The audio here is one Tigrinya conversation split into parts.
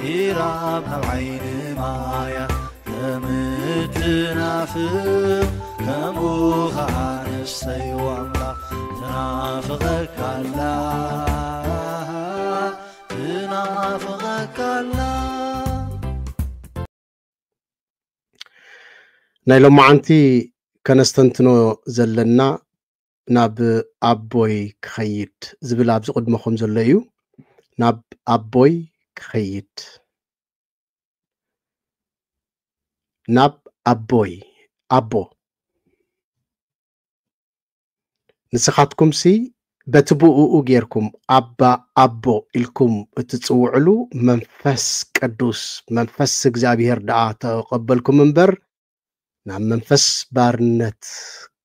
إيراب عين مايا تمتنافق كموخ عن السيواملا تنافقك الله تنافقك الله نايلو معنتي كنستنتنو زلنا ناب أبوي كخيد زبل أبز قدمكم زليو ناب أبوي كخيد ناب أبوي أبو نسخاتكم سي بتبوء غيركم أبا أبو إلكم تتصوعلو منفس قدوس منفس እግዚአብሔር دعا تقبلكم منبر نعم منفس بارنت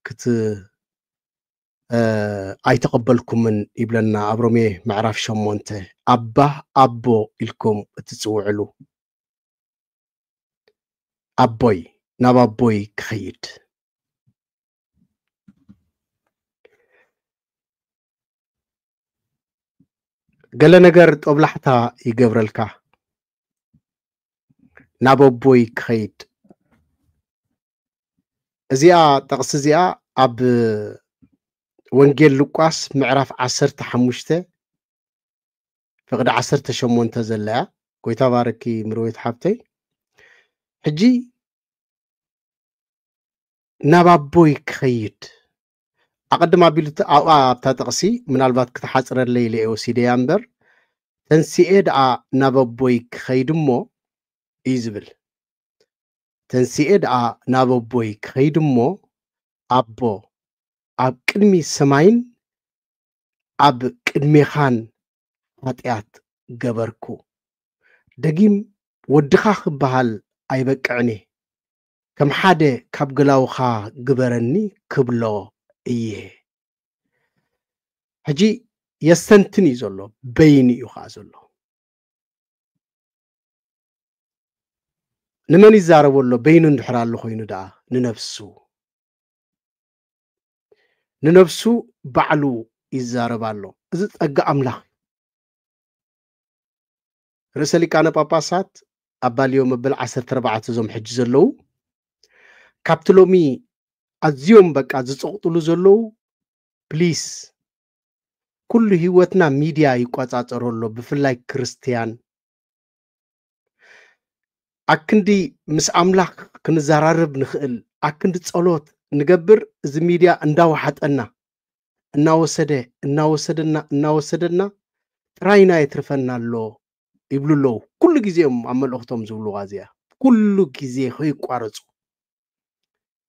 كت أيتقبلكم من إبلنا أبرمي معرف شمونته أبا أبو إلكم تتصوعلو أبوي ناب أبوي كخيد قال نجار طبلحتا يقبرلكا ناب أبوي كخيد زيا تقص زيا أب ونجيل لوكاس معرف 15 فقد 18 زلا كويتا باركي مرويت حبتي حجي نابابوي كخيد أقدم أبيلت تقصي من البات كتحصر الليل أو سيدي أمبر تنسيئد نابابوي كخيد مو إيزبل تنسيئد نابابوي كخيد مو أبو أب كلمي سماين أب كلمي خان هاتيات جبركو دقيم ودخاخ بحال أيبقعني كم حدا كابقلاوخا جبرني كبلو إيه هجي يستنتني زلو بيني يخازلو نمني زاربو له بينو ندحرال له خوينو دا ننفسو بعلو يزاربالو إذا تقع أملاخ رسالي كان باباسات أباليو مبل 14 زوم حج زلو كابتلومي أزيوم بك أزيزوغتلو زلو بليس كل هيوتنا ميديا يقواتاترولو بفلاي كريستيان أكندي مس أملاخ كنزارارب نخيل أكندي تصالوت نقبر زي ميديا انداو حتقنا እናወሰደና راينا يترفنا له يبلو له كل جزيهم عمل أختهم زولو غازيا كل جزيه هي قارصو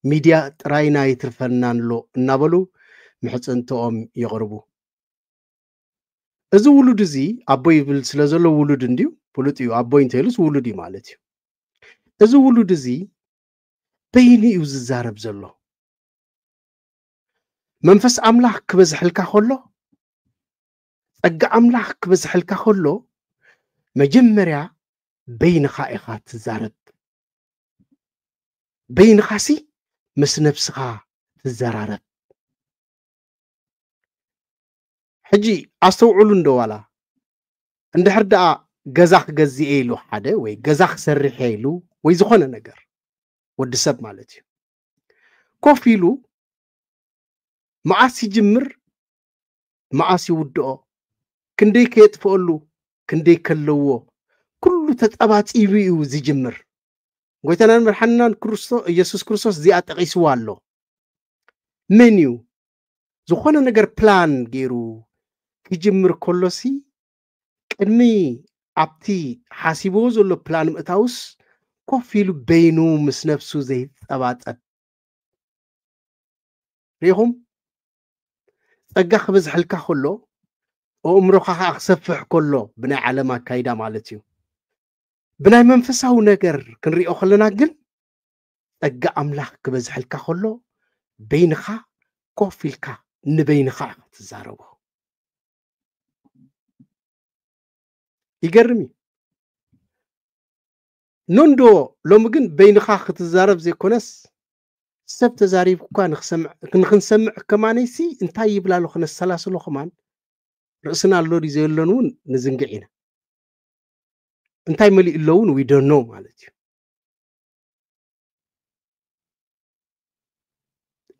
ميديا راينا يترفنا له نابلو محص انتهم يغربو ازو ولود زي ابوي بل سلازلو ولود انديو بولوتيو ابوي انتيلس ولودي مالتي ازو ولود زي بيني يوززارب زلو منفس أملاح كبزحلكا خلو أجا أملاح كبزحلكا خلو مجمريا بين خائخات تزارب بين خاسي مس نفسها تزارب حجي أستوعلون دوالا عند حردا جزاخ جزيئلو حدا وي جزاخ سرحيلو وي زخونه نجر ود سب مالتي كوفيلو معاسي جمر معاسي ودو كندي كيطفولو كندي كلوو كله تطبات يبيو زي جمر قويتنا مرحنان كريستو يسوس كريستوس زي اتقيسوالو منيو زخونه نجر بلان غيرو كيجمر كولوسي قدمي ابتي حاسيبو زلو بلان متاوس كوفيلو بينو مس نفسو زي طبات ريهم أجا خبز حلكا خلو وأمرخا أخسفح كله بنا علما كايدا مالتيو بنا منفساو نجر كنريقو خلنا قل أجا أملاح كبز حلكا خلو بينخا كوفيلكا نبينخا تزاربو يقرمي نوندو لو مجن بينخا تزارب زي كونس سبت زاريب كان نخسمع كمان يسي انتي يبلا له خنس سلاسلو خمان رأسنا اللوري زي اللونون نزنقعينا እንታይ መሊኡ ኣለውን we don't know ማለት እዩ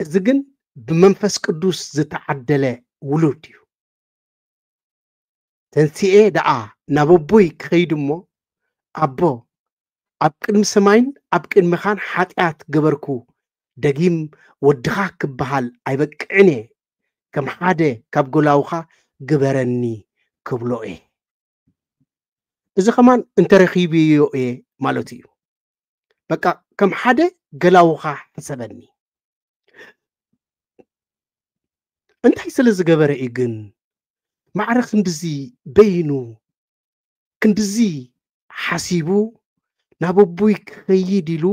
እዚ ግን ብመንፈስ ቅዱስ ዝተዓደለ ውሉድ እዩ ተንሲኤ ደኣ ናብ ኣቦይ ክኸይድ እሞ ኣቦ ኣብ ቅድሚ ሰማይን ኣብ ቅድሚኻን ሓጢኣት ገበርኩ ደጊም ወድኻ ክበሃል ኣይበቅዕን እየ ከም ሓደ ካብ ጎላውኻ ግበረኒ ክብሎ እየ እዚ ኸማን እንተረኺብዮ እየ ማለት እዩ በቃ ከም ሓደ ገላውኻ ሕሰበኒ እንታይ ስለ ዝገበረ እዩ ግን ማዕረ ክንድዚ በይኑ ክንድዚ ሓሲቡ ናብ ኣቦይ ክኸይድ ኢሉ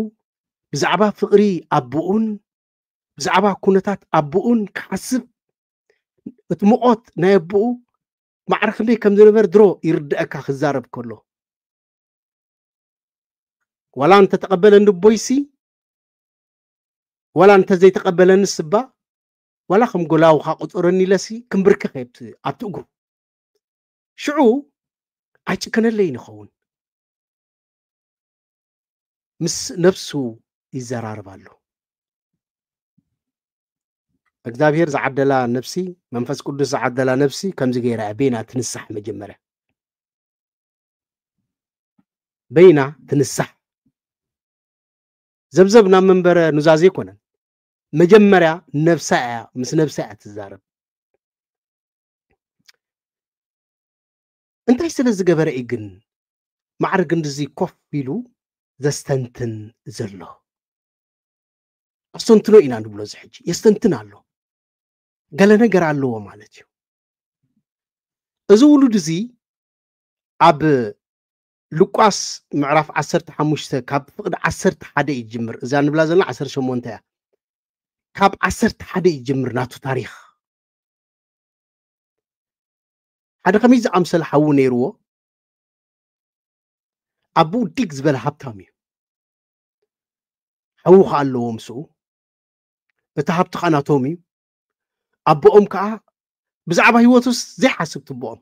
ብዛዕባ ፍቕሪ ኣቦኡን ብዛዕባ ኩነታት ኣቦኡን ክሓስብ እቲ ሙቖት ናይ ኣቦኡ ማዕረ ክንደይ ከም ዝነበረ ድሮ ይርድአካ ክዛረብ ከሎ ወላ እንተተቐበለኒ ቦይሲ ወላ እንተዘይተቐበለኒ ስባ ወላ ከም ጎላውኻ ቁፅረኒ ኢለሲ ክንብርክኽ ኣብቲ እግሩ ሽዑ ኣይጭከነለይን ይኸውን ምስ ነፍሱ ይዘራርብ ኣሎ እግዚአብሔር ዝዓደላ ነፍሲ መንፈስ ቅዱስ ዝዓደላ ነፍሲ ከምዚ ገይራ በይና ትንሳሕ መጀመርያ በይና ትንሳሕ ዘብዘብ ናብ መንበረ ኑዛዜ ይኮነን መጀመርያ ነፍሳ እያ ምስ ነፍሳ እያ ትዛረብ እንታይ ስለ ዝገበረ እዩ ግን ማዕረ ክንድዚ ኮፍ ኢሉ ዘስተንትን ዘሎ ኣስተንትኖ ኢና ንብሎ እዚ ሕጂ የስተንትን ኣሎ ገለ ነገር ኣለዎ ማለት እዩ እዚ ውሉድ እዚ ኣብ ሉቃስ ምዕራፍ 15 ካብ ፍቅዲ 11 ይጅምር እዛ ንብላ ዘለና 18 እያ ካብ 11 ይጅምር ናቱ ታሪኽ ሓደ ከመይ ዝኣምሰለ ሓዊ ነይርዎ ኣቦ ዲግ ዝበለ ሃብታም እዩ ሓዊ ከዓ ኣለዎ ምስኡ እቲ ሃብቲ ከዓ ናቶም እዩ ኣቦኦም ከዓ ብዛዕባ ሂወቱስ ዘይሓስብ ትቦኦም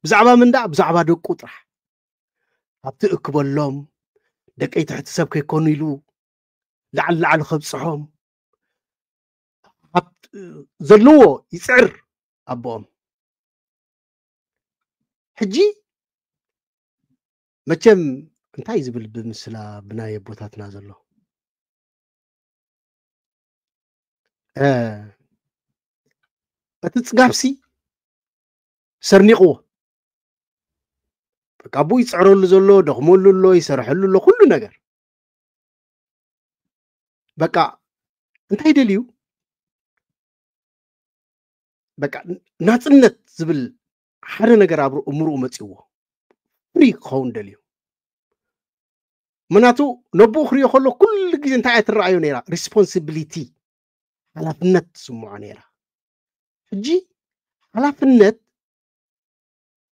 ብዛዕባ ምንዳእ ብዛዕባ ደቁ ጥራሕ ሃብቲ እክበሎም ደቀይ ትሕቲ ሰብ ከይኮኑ ኢሉ ላዕሊ ላዕሊ ከብፅሖም ዘለዎ ይፅዕር ኣቦኦም ሕጂ መቸም እንታይ ዝብል ብምስላ ብናይ ኣቦታትና ዘሎ እቲ ፅጋብሲ ሰርኒቕዎ በቃ ኣቦ ይፅዕረሉ ዘሎ ደኽመሉ ኣሎ ይሰርሐሉ ኣሎ ኩሉ ነገር በቃ እንታይ ደልዩ በቃ ናፅነት ዝብል ሓደ ነገር ኣብ እምርኡ መፂዎ ፍሪ ክኸውን ደልዩ ምክንያቱ ነቦኡ ክሪኦ ከሎ ኩሉ ግዜ እንታይ እያ ትረኣዮ ነይራ ሪስፖንሲቢሊቲ ሓላፍነት ትስምዖ ነይራ ሕጂ ሓላፍነት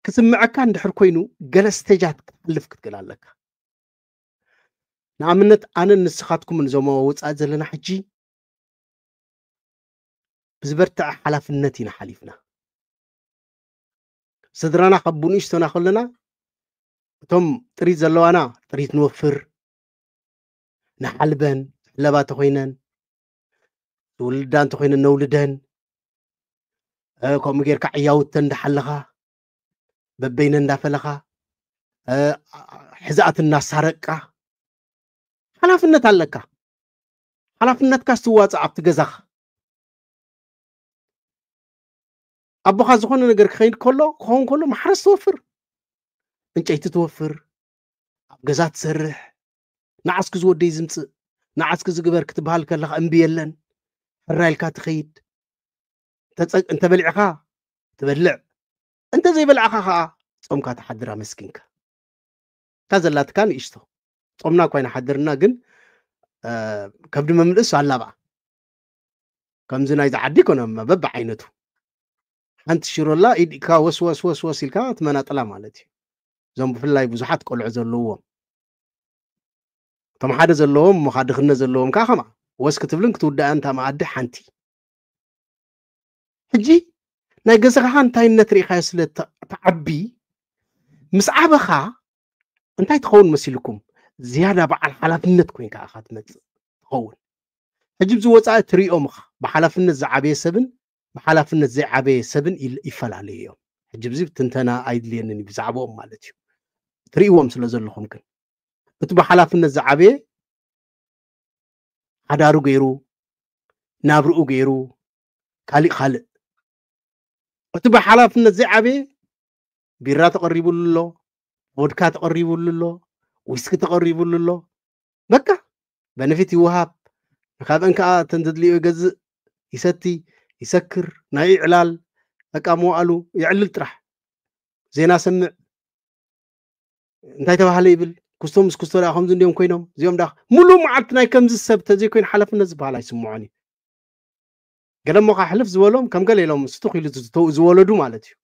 ክስምዐካ እንድሕር ኮይኑ ገለ ስተጃት ክትሕልፍ ክትክእል ኣለካ ንኣብነት ኣነ ንስኻትኩም ንዞም ወፃኢ ዘለና ሕጂ ብዝበርትዐ ሓላፍነት ኢና ሓሊፍና ስድራና ካብ ንእሽቶና ከለና እቶም ጥሪት ዘለዋና ጥሪት ንወፍር ንሓልበን ሕለባ ተኮይነን ዝውልዳ እንተኮይነን ነውልደን ከምኡ ጌርካ ዕያውተን እንዳሓለኻ በበይነን እንዳፈለኻ ሕዛኣት እናሳረቅካ ሓላፍነት ኣለካ ሓላፍነትካ ስትዋፅእ ኣብቲ ገዛኻ ኣቦኻ ዝኾነ ነገር ክኸይድ ከሎ ክኸውን ከሎ ማሕረስ ትወፍር እንጨይቲ ትወፍር ኣብ ገዛ ትሰርሕ ንዓስኪ ዝወደይ ዝምፅእ ንዓስኪ ዝግበር ክትበሃል ከለኻ እምቢ የለን ሕራይልካ ትኸይድ እንተበሊዕኻ ትበልዕ እንተ ዘይበልዕኻ ከዓ ጾምካ ተሓድራ መስኪንካ እታ ዘላትካ ንእሽቶ ጾምና ኮይና ሓድርና ግን ከብዲ መምልእስ ኣላብኣ ከምዚ ናይ ዝዓዲ ኮነ በብ ዓይነቱ ሓንቲ ሽሮላ ኢድካ ወስወስ ኢልካ ትመናጥላ ማለት እዩ እዞም ብፍላይ ብዙሓት ቆልዑ ዘለዎም እቶም ሓደ ዘለዎም ሞኻ ድኽነት ዘለዎም ከዓ ከማ ወስ ክትብልን ክትውዳእን እታ መኣዲ ሓንቲ ሕጂ ናይ ገዛኻ እንታይነት ርኢኻዮ ስለ ተዓቢ ምስ ዓበኻ እንታይ ትኸውን መሲልኩም ዝያዳ በዓል ሓላፍነት ኮይንካ ኢኻ ትመጽእ ትኸውን ሕጂ ብዝወፃኢ ትሪኦም ኢኻ ብሓላፍነት ዝዓበየ ሰብን ብሓላፍነት ዘይዓበየ ሰብን ይፈላለዩ እዮም ሕጂ ብዚ ትንተና ኣይድልየንን ብዛዕባኦም ማለት እዩ ትሪእዎም ስለ ዘለኹም ግን እቲ ብሓላፍነት ዝዓበየ ሓዳሩ ገይሩ ናብርኡ ገይሩ ካልእ እቲ ብሓላፍነት ዘይዓበየ ቢራ ተቐሪቡሉ ኣሎ ቮድካ ተቐሪቡሉ ኣሎ ዊስኪ ተቐሪቡሉ ኣሎ በቃ በነፊት ይወሃብ ካብአን ከዓ ተንተድልዮ ይገዝእ ይሰቲ ይሰክር ናይ ይዕላል በቃ መዋእሉ ይዕልል ጥራሕ ዜና ሰምዕ እንታይ ተባህለ ይብል ክስቶም ምስ ክስቶ ዳ ከምዚ እንዲኦም ኮይኖም እዚኦም ዳ ሙሉእ መዓልቲ ናይ ከምዚ ሰብ ተዘይኮይኑ ሓላፍነት ዝበሃል ኣይስምዖን እዩ ገለ እሞ ከዓ ሕልፍ ዝበሎም ከም ገለ ኢሎም ስቱኽ ኢሉ ዝወለዱ ማለት እዩ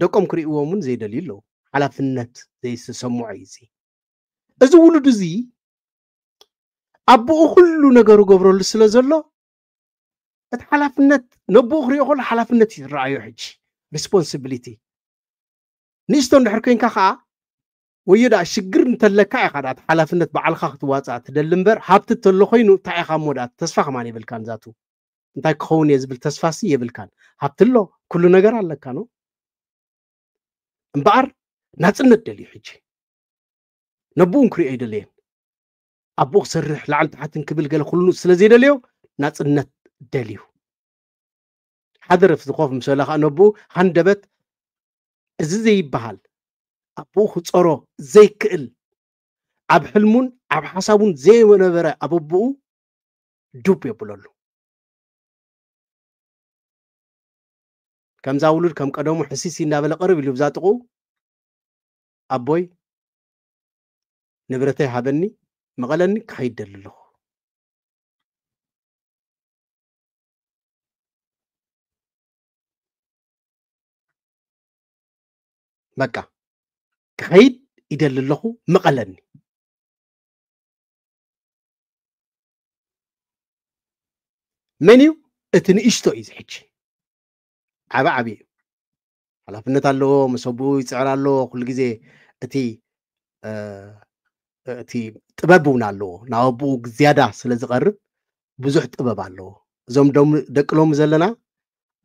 ደቆም ክሪእዎም እውን ዘይደልዩ ኣለዉ ሓላፍነት ዘይተሰምዖ እዩ እዚ ውሉድ እዚ ኣቦኡ ኩሉ ነገሩ ገብረሉ ስለ ዘሎ እቲ ሓላፍነት ነቦኡ ክሪኦ ከሎ ሓላፍነት ይረኣዮ ሕጂ ሪስፖንሲቢሊቲ ንእሽቶ እንድሕር ኮንካ ከዓ ወይዳ ሽግር እንተለካ ኢኻ ዳ እቲ ሓላፍነት በዓልካ ክትዋፅእ ትደሊ እምበር ሃብቲ እንተሎ ኮይኑ እንታይ ኢኻ እሞ ዳ ተስፋ ከማን የብልካን ዛቱ እንታይ ክኸውን እየ ዝብል ተስፋሲ የብልካን ሃብቲ ኣሎ ኩሉ ነገር ኣለካ ኖ እምበኣር ናፅነት ደልዩ ሕጂ ነቦኡን ክሪኦ ይደልየን ኣቦኡ ክሰርሕ ላዕሊ ታሕትን ክብል ገለ ኩሉ ስለ ዘይደልዮ ናፅነት ደልዩ ሓደ ረፍቲ ኮፍ ምስ በላ ከዓ ነቦኡ ሃንደበት እዚ ዘይበሃል ኣቦኡ ክፀሮ ዘይክእል ኣብ ሕልሙን ኣብ ሓሳቡን ዘይነበረ ኣብ ኣቦኡ ዱብ የብለሉ ከምዛ ውሉድ ከም ቀደሙ ሕሲሲ እናበለ ቀርብ ኢሉ ብዛጥቑ ኣቦይ ንብረተይ ሃበኒ መቐለኒ ክኸይድ ደሊ ኣለኹ በቃ ክኸይድ ይደሊ ኣለኹ መቐለኒ መን እዩ እቲ ንእሽቶ እዩ ዝሕጂ ዓብዪ እዩ ሓላፍነት ኣለዎ ምስ ኣቦኡ ይፅዕር ኣለዎ ኩሉ ግዜ እቲ ጥበብ እውን ኣለዎ ናብ ኣቦኡ ዝያዳ ስለ ዝቐርብ ብዙሕ ጥበብ ኣለዎ እዞም ደቅሎም ዘለና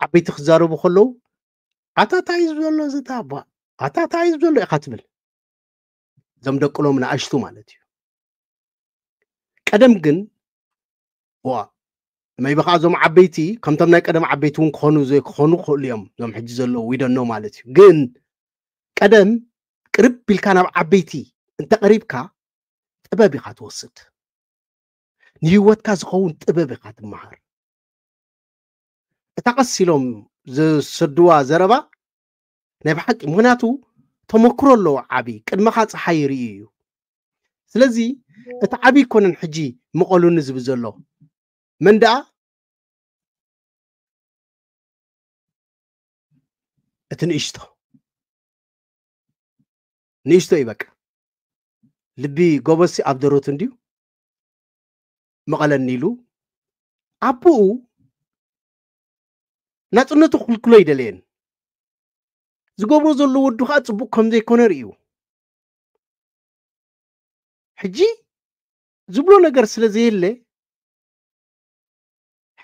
ዓበይቲ ክዛረቡ ከለዉ ኣታታይ ዘሎ ዝታ ኣቦ ኣታታይ ዘሎ ኢኻ ትብል እዞም ደቅሎም ንኣሽቱ ማለት እዩ ቀደም ግን ዋ ማይበ ከዓ እዞም ዓበይቲ ከምቶም ናይ ቀደም ዓበይቲ እውን ክኾኑ ዘይክኾኑ ክኽእሉ እዮም እዞም ሕጂ ዘለዉ ዊደኖ ማለት እዩ ግን ቀደም ቅርብ ኢልካ ናብ ዓበይቲ እንተቐሪብካ ጥበብ ኢኻ ትወስድ ንህይወትካ ዝኸውን ጥበብ ኢኻ ትመሃር እታ ቀስ ኢሎም ዝሰድዋ ዘረባ ናይ ብሓቂ ምክንያቱ ተመክሮ ኣለዎ ዓብዪ ቅድመኻ ፀሓይ ይርኢ እዩ ስለዚ እቲ ዓብዪ ኮነን ሕጂ መቐሉኒ ዝብል ዘሎ መን ደኣ እቲ ንእሽቶ እዩ በቃ ልቢ ጎበሲ ኣብ ደሮቱ እንድዩ መቐለኒ ኢሉ ኣቦኡ ናፅነቱ ክልክሎ ይደልየን ዝገብሮ ዘሎ ወዱ ከዓ ፅቡቅ ከም ዘይኮነ ርእዩ ሕጂ ዝብሎ ነገር ስለ ዘየለ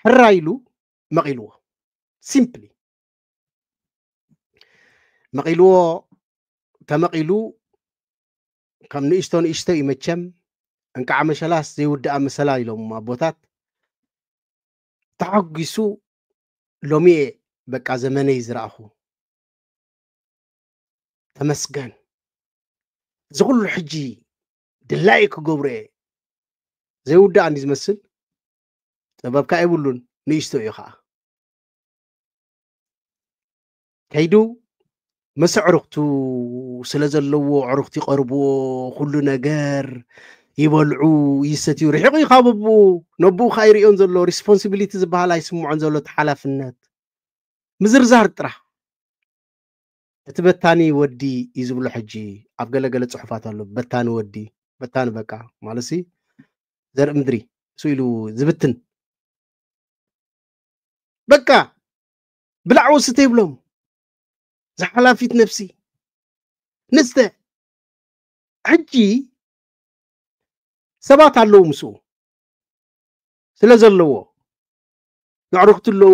ሕራ ኢሉ መቒልዎ ሲምፕሊ መቒልዎ ተመቒሉ ከም ንእሽቶ ይመቸም እንከዓ መሸላስ ዘይውድኣ መሰላ ኢሎም ኣቦታት ተሓጒሱ ሎሚ በቃ ዘመነይ ዝረኣኹ ተመስገን ዝኩሉ ሕጂ ድላይ ክገብሮ እየ ዘይውድኣ እንዲ ዝመስል ጥበብካ የብሉን ንእሽቶ እዩ ከዓ ከይዱ ምስ ዕሩኽቱ ስለ ዘለዎ ዕሩኽቲ ይቐርብዎ ኩሉ ነገር ይበልዑ ይሰትዩ ርሒቑ እዩ ካብ ኣቦኡ ነቦኡ ከዓ ይሪኦን ዘሎ ሪስፖንሲቢሊቲ ዝበሃል ኣይስምዖን ዘሎ እቲ ሓላፍነት ምዝርዛር ጥራሕ እቲ በታኒ ወዲ እዩ ዝብሎ ሕጂ ኣብ ገለገለ ፅሑፋት ኣሎ በታኒ ወዲ በታኒ በቃ ማለሲ ዘርኢ ምድሪ እሱ ኢሉ ዝብትን በቃ ብላዕ ወስተ ይብሎም زحلافيت نفسي نسته حجي سبات علو مسو سلازلو يعرقت له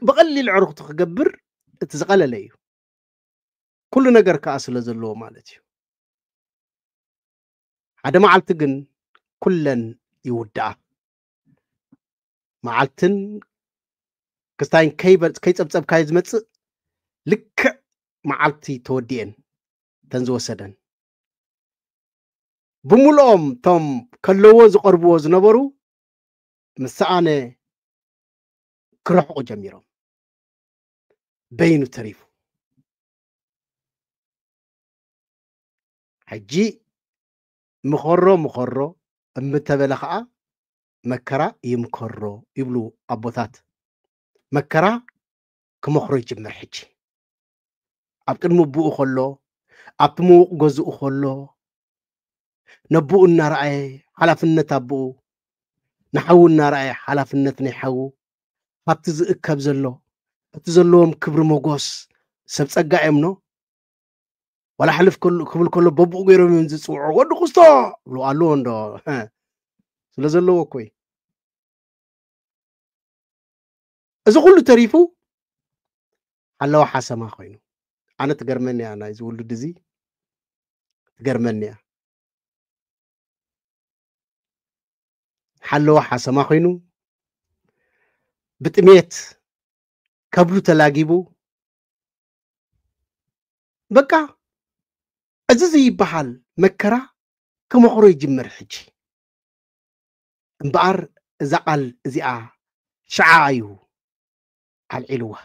بقليل عرقت خجبر تزغل لي كل نجر كاس سلازلو مالتي هذا ما علتجن كلن يودع معلتن كستاين كي تبصب كايز متص لك معلتي تودين تنزو سدن بمولهم توم كلوز قربوز نبرو مسانه كرحو جميرهم بينو تريفو حجي مخرو امتبلخا مكرا يمكرو يبلو ابوታት مكرا كمخرو يجمر حجي ابقدمو بو خلو ابتمو غزو خلو نبو النرأي حلفنت ابو نحو النرأي حلفنت نحو فابتز اكب زلو تزلوم كبر موغوس سب صقا امنو ولا حلف كل ببو غيرو من زصوع ود قسطو لو قالو اندو سلازلو كوي اذا كله تريفو الله حسما خوينو انا تغرمني انا يزولو دزي تغرمني حلو حسما خوينو بتميت كبلو تلاقيبو بقى اززي يبحال مكرا كمخرو يجمر حجي امبار زقال زيا شعايو العلوه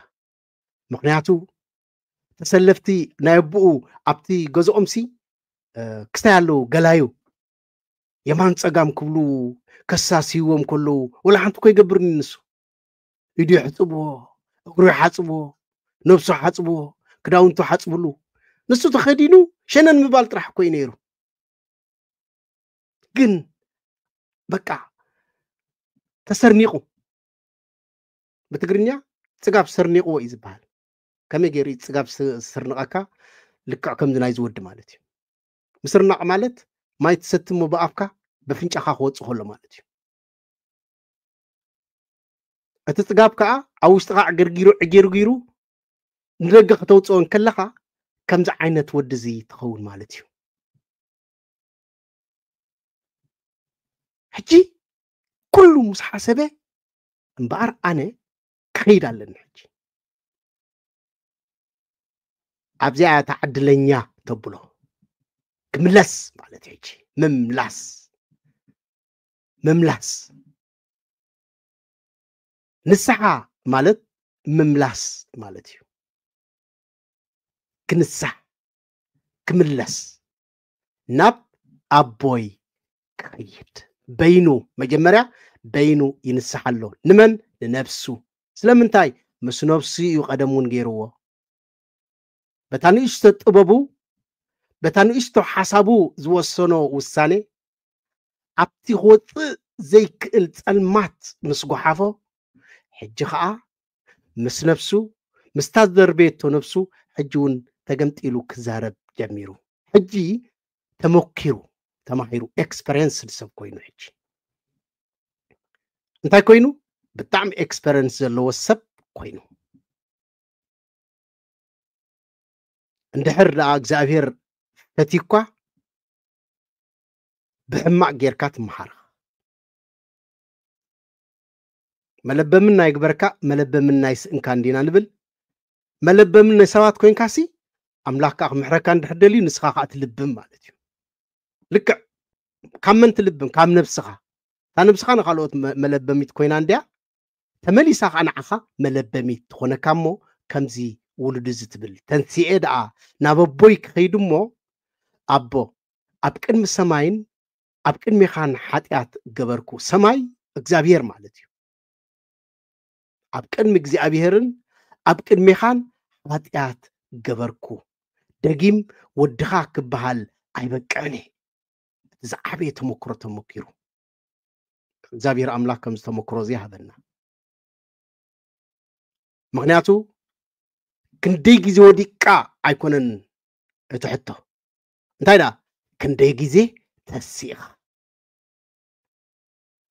مقنياتو تسلفتي نايبو ابتي غزومسي كستالو غلايو يمان صقام كبلو كساسيوم كله ولا حنت كو يغبرني نسو يدي حصبو اغرو حصبو نفسو حصبو كداونتو حصبلو نسو تخدينو شنن مبال طرح كوي نيرو جن بقى تسرنيقو بتغرنيا صقاب سرنيقو يزبال كمي غيري صقاب سرنقاكا لكع كم زناي زود مالتي مسرنق مالت ما يتستمو بافكا بفنጫኻ ክወጽእ ከሎ ማለት እዩ እቲ ጽጋብ ከዓ ኣብ ውሽጥኻ ዕጌርጊሩ ንደገ ከተውፅኦን ከለኻ ከምዚ ዓይነት ወዲ እዚ ትኸውን ማለት እዩ ሕጂ ኩሉ ምስ ሓሰበ እምበኣር ኣነ ክኸይድ ኣለኒ ሕጂ ኣብዚኣ ተዓድለኛ ተብሎ ክምለስ ማለት ሕጂ مملاس نسحا مالت مملاس مالتيو كنسح كملس ناب أبوي كخيد بينو مجمرة بينو ينسح له نمن لنفسه سلامنتاي مس نفسي يقدمون غيرو بتانو يستطببو بتانو يستو حسابو زوسنو وساني أبتي خوت زي التلمات مسقحافو حجي خا مس نفسو مستادر بيتو نفسو حجون تقمت إلو كزارب جميرو حجي تموكيرو تماهيرو اكسبرينس لسب كوينو حجي انتاي كوينو بتعم اكسبرينس لو السب كوينو اندحر اغزابير تتيكوا بحماق جيركات محارخ ملبمنا يقبركا ملبمنا يسئن كان دينا نبل ملبمنا سوات كوين كاسي أملاكا محركان دحدلي نسخاقات لبم مالتيو لك كامن تلبم كام نفسخا تنبسخا نخالوت ملبميت كوين عندها تملي ساق أنا عخا ملبميت خونا كامو كمزي ولد زتبل تنسيئ دعا ناببويك خيدمو أبو أبكن مسامين أبكن ميخان حاتيات قبركو سماي اكزابير مالتيو أبكن مكزابيرن أبكن ميخان حاتيات قبركو دقيم ودخاك بحال أيبكاني زعبي تمكيرو زابير أملاك كمز تمكرو زي هذا مغنياتو كندي جزوديكا أيكونن تحطه انتاي دا كندي جزي تسيخ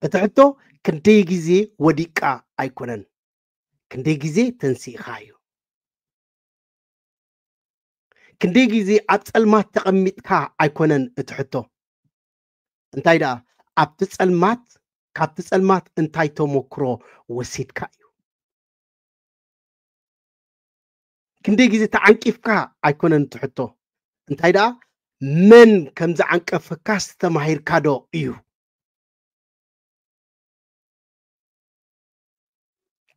اتحتو كندي جزي وديكا أيكونن كندي جزي تنسيخايو كندي جزي أتسلمات تقميتكا أيكونن اتحتو انتاي دا أبتسلمات كابتسلمات انتاي توموكرو وسيدكايو كندي جزي تعنكيفكا أيكونن اتحتو انتاي دا من كمزا عنكفكا ستماهير كادو إيو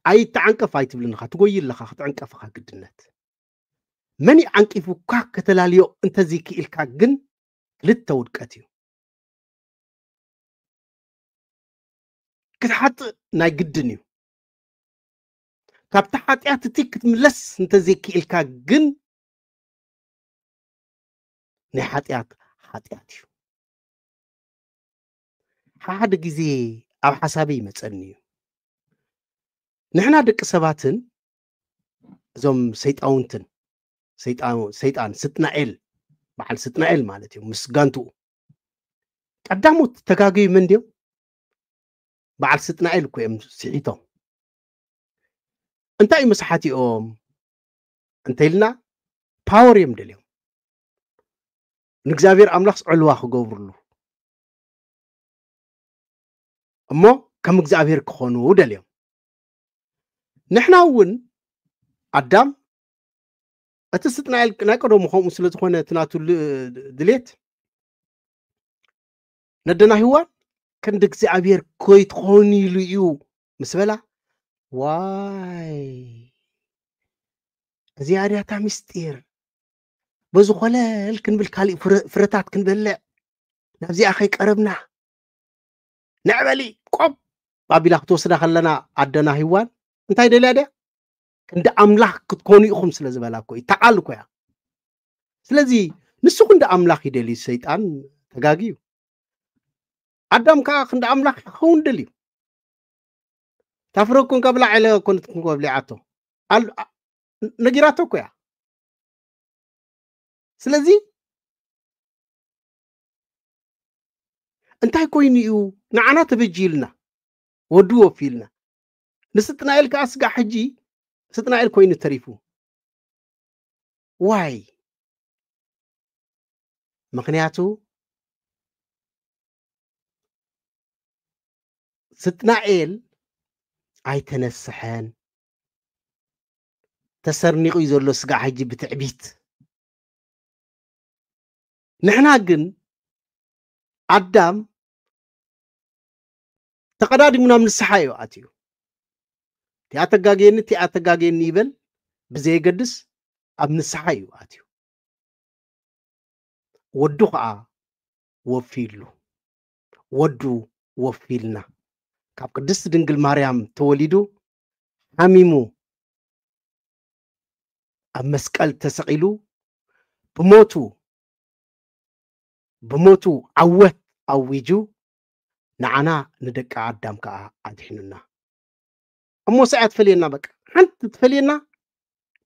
أي تعنكف أي تبلن خا تقول لك خا تعنكف خا قدنت مني عنكف كا كتلاليو أنت زيكي إلكا جن للتود كاتيو كتحط ناي قدنيو كابتحط يا تتيك ملس أنت زيكي إلكا جن نحاتيات حاتياتيو هذا جزي أو حسابي متسنيو نحنا دك سباتن زوم سيطاونتن سيطان ستنائل بحال ستنائل مالتي مسغانتو قدامو تتغاغي من ديو بحال ستنائل كويم سيحيتو انتاي مسحاتي انتي لنا باور يمدليو نكزابير أملاخ علوا خغوبرلو أمو كم اكزابير كخونو دليو نحنا ون أدام أتستنا إلك ناكرو مخوم مسلط خونا تناتو دليت ندنا هوان كان دك اكزابير كويت خوني ليو مسبلا واي زيارة تا مستير بزو خلال كنبل كالي فرتات كنبلع نابزي أخي قربنا نعملي قب بابي توصنا خلنا عدنا هوان انتاي دليا كندا أملاح كتكوني أخم سلازبالاكو تعالكو يا سلازي نسو كندا أملاح يدلي سيطان تغاقيو عدام كا كندا أملاح خون دليو تفرقون قبل عليه كنت قبل عاتو نجيراتو يا سلازي انتاي كوينيو نعنا تبجيلنا ودوو فيلنا نستنا إلك أسقع حجي ستنا إلك كوين تريفو واي مقنياتو ستنا إل أي تنسحان تسرنيقو يزولو سقع حجي بتعبيت نحنا قن عدام تقدادي منا من السحايو آتيو تياتقاقين يبل بزي قدس أبن السحايو آتيو ودو خا وفيلو ودو وفيلنا كاب قدس دنقل مريم توليدو حميمو أب مسكال تسقيلو بموتو عوت أويجو نعنا ندك عدام كا عدحننا أمو ساعات فلينا بك حنت تفلينا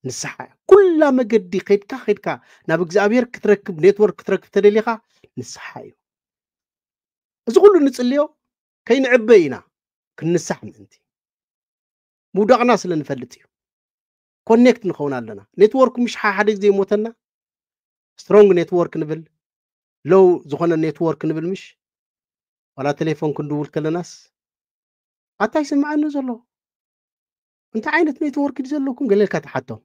نسحا كل ما قدي خيدكا نابك زابير كتركب نيتورك كتركب تدليخا نسحايو إذا كله نتسليو كاين عبينا كنسح من انتي مودغنا سلن فلتيو كونيكت نخونا لنا نيتورك مش حد زي موتنا سترونج نيتورك نبل لو زخنا نيتورك نبل مش ولا تليفون كندول كلناس أتا يسمعنا زلو انت عينت نيتورك زلوكم قال لك تحتو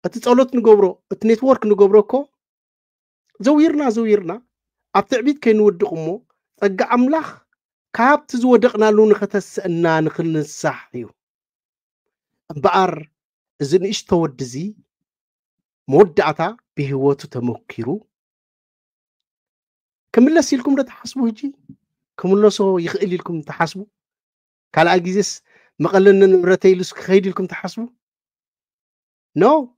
أتتصالات نقبرو نيتورك نقبروكو زويرنا أبتعبيد كي نودقمو أقع أملاخ كاب تزودقنا لون ختسأنا نخل نساحيو بقر إذن إيش تودزي مودعتا بهواتو تموكيرو كملا سيلكم لا تحسبوا هجي كملا سو يخيل لكم تحسبوا كالا أجيزس مقلنا نمرتي لسك خيل لكم تحسبوا no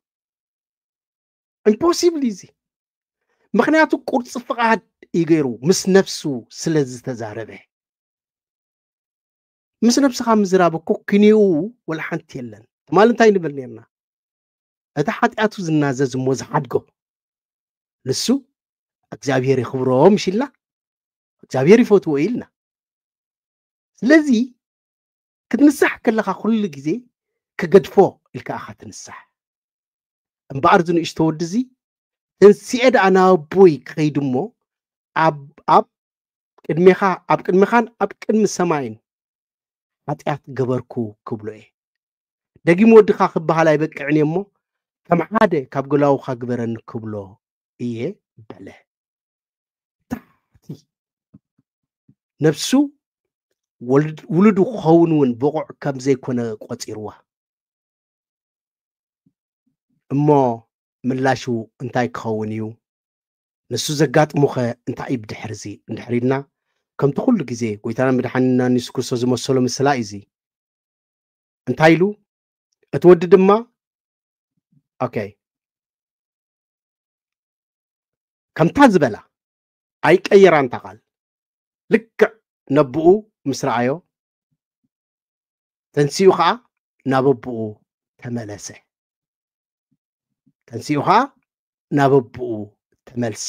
impossible easy مخنياتو قرص فقاد يغيرو مس نفسو سلز تزاربه مس نفسو خام زرابكو كنيو ولا حنت يلن مال انتاي نبل نيرنا اتا حاتياتو زنازز موز حدقو ንሱ እግዚአብሔር ይኽብሮም ሽልና እግዚአብሔር ይፈትዎ ኢልና ስለዚ ክትንሳሕ ከለኻ ኩሉ ግዜ ክገድፎ ኢልካ ኢኻ ትንሳሕ እምበኣር ዝንእሽቶ ወዲ እዚ ተንሲኤ ደኣ ናብ ኣቦይ ክኸይድ እሞ ኣብ ቅድሚኻን ኣብ ቅድሚ ሰማይን ኃጢአት ገበርኩ ክብሎ እየ ደጊም ወድኻ ክበሃል ኣይበቅዕን እሞ ከም ሓደ ካብ ገላውኻ ግበረኒ ክብሎ እየ በለ ነፍሱ ውሉዱ ክኸውን እውን ብቑዕ ከም ዘይኮነ ቆፂርዋ እሞ ምላሹ እንታይ ክኸውን እዩ ንሱ ዘጋጥሙኸ እንታይ እዩ ብድሕሪ ኢልና ከምቲ ኩሉ ግዜ ጎይታና መድሓኒና ኢየሱስ ክርስቶስ ዝመሰሎ ምስላ እዚ እንታይ ኢሉ እቲ ወዲ ድማ ከምታ ዝበላ ኣይቀየራ እንታ ቃል ልክዕ ነብኡ ምስ ረኣዮ ተንሲኡ ከዓ ናብ ኣቦኡ ተመለሰ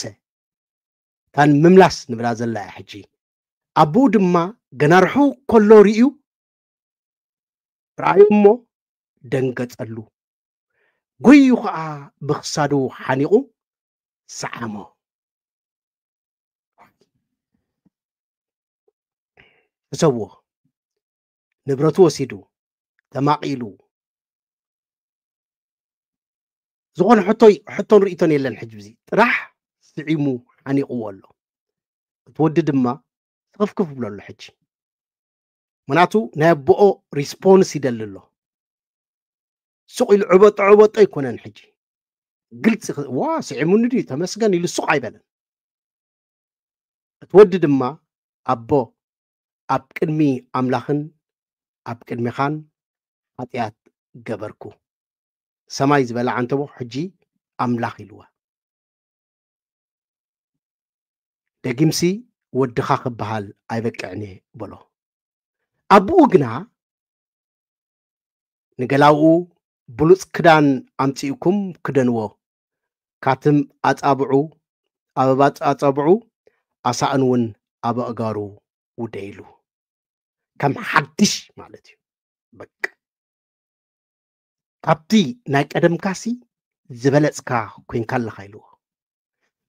ታን ምምላስ ንብላ ዘላ ሕጂ ኣቦኡ ድማ ገናርሑ ከሎ ርኢዩ ረኣዩ እሞ ደንገጸሉ ጎዩ ከዓ ብክሳዱ ሓኒቑ ሰዓሞ ተሰብዎ ንብረቱ ወሲዱ ተማቂሉ ዝኾነ ሕቶን ርኢቶን የለን ሕጂ ብዚ ጥራሕ ስዒሙ ሓኒቑዎ ኣሎ እቲ ወዲ ድማ ትኽፍክፍ ብሎ ኣሎ ሕጂ ምክንያቱ ናይ ኣቦኦ ሪስፖንስ ይደሊ ኣሎ ሱቕ ኢሉ ዕበጦ ኣይኮነን ሕጂ ግልፂ ስዒሙኒ ድዩ ተመስገን ኢሉ ሱቕ ኣይበለን እቲ ወዲ ድማ ኣቦ ኣብ ቅድሚ ኣምላኽን ኣብ ቅድሚኻን ኃጢአት ገበርኩ ሰማይ ዝበልዓ እንተቦ ሕጂ ኣምላኽ ኢልዋ ደጊምሲ ወድኻ ክበሃል ኣይበቅዕኒ በሎ ኣቦኡ ግና ንገላውኡ ብሉፅ ክዳን ኣምፂኡኩም ክደንዎ ካትም ኣጻብዑ ኣበባ ኣጻብዑ ኣሳእን እውን ኣብ ኣእጋሩ ውደይሉ ከም ሓድሽ ማለት እዩ በቃ ካብቲ ናይ ቀደምካሲ ዝበለፅካ ኮንካ ኣለኻ ኢልዎ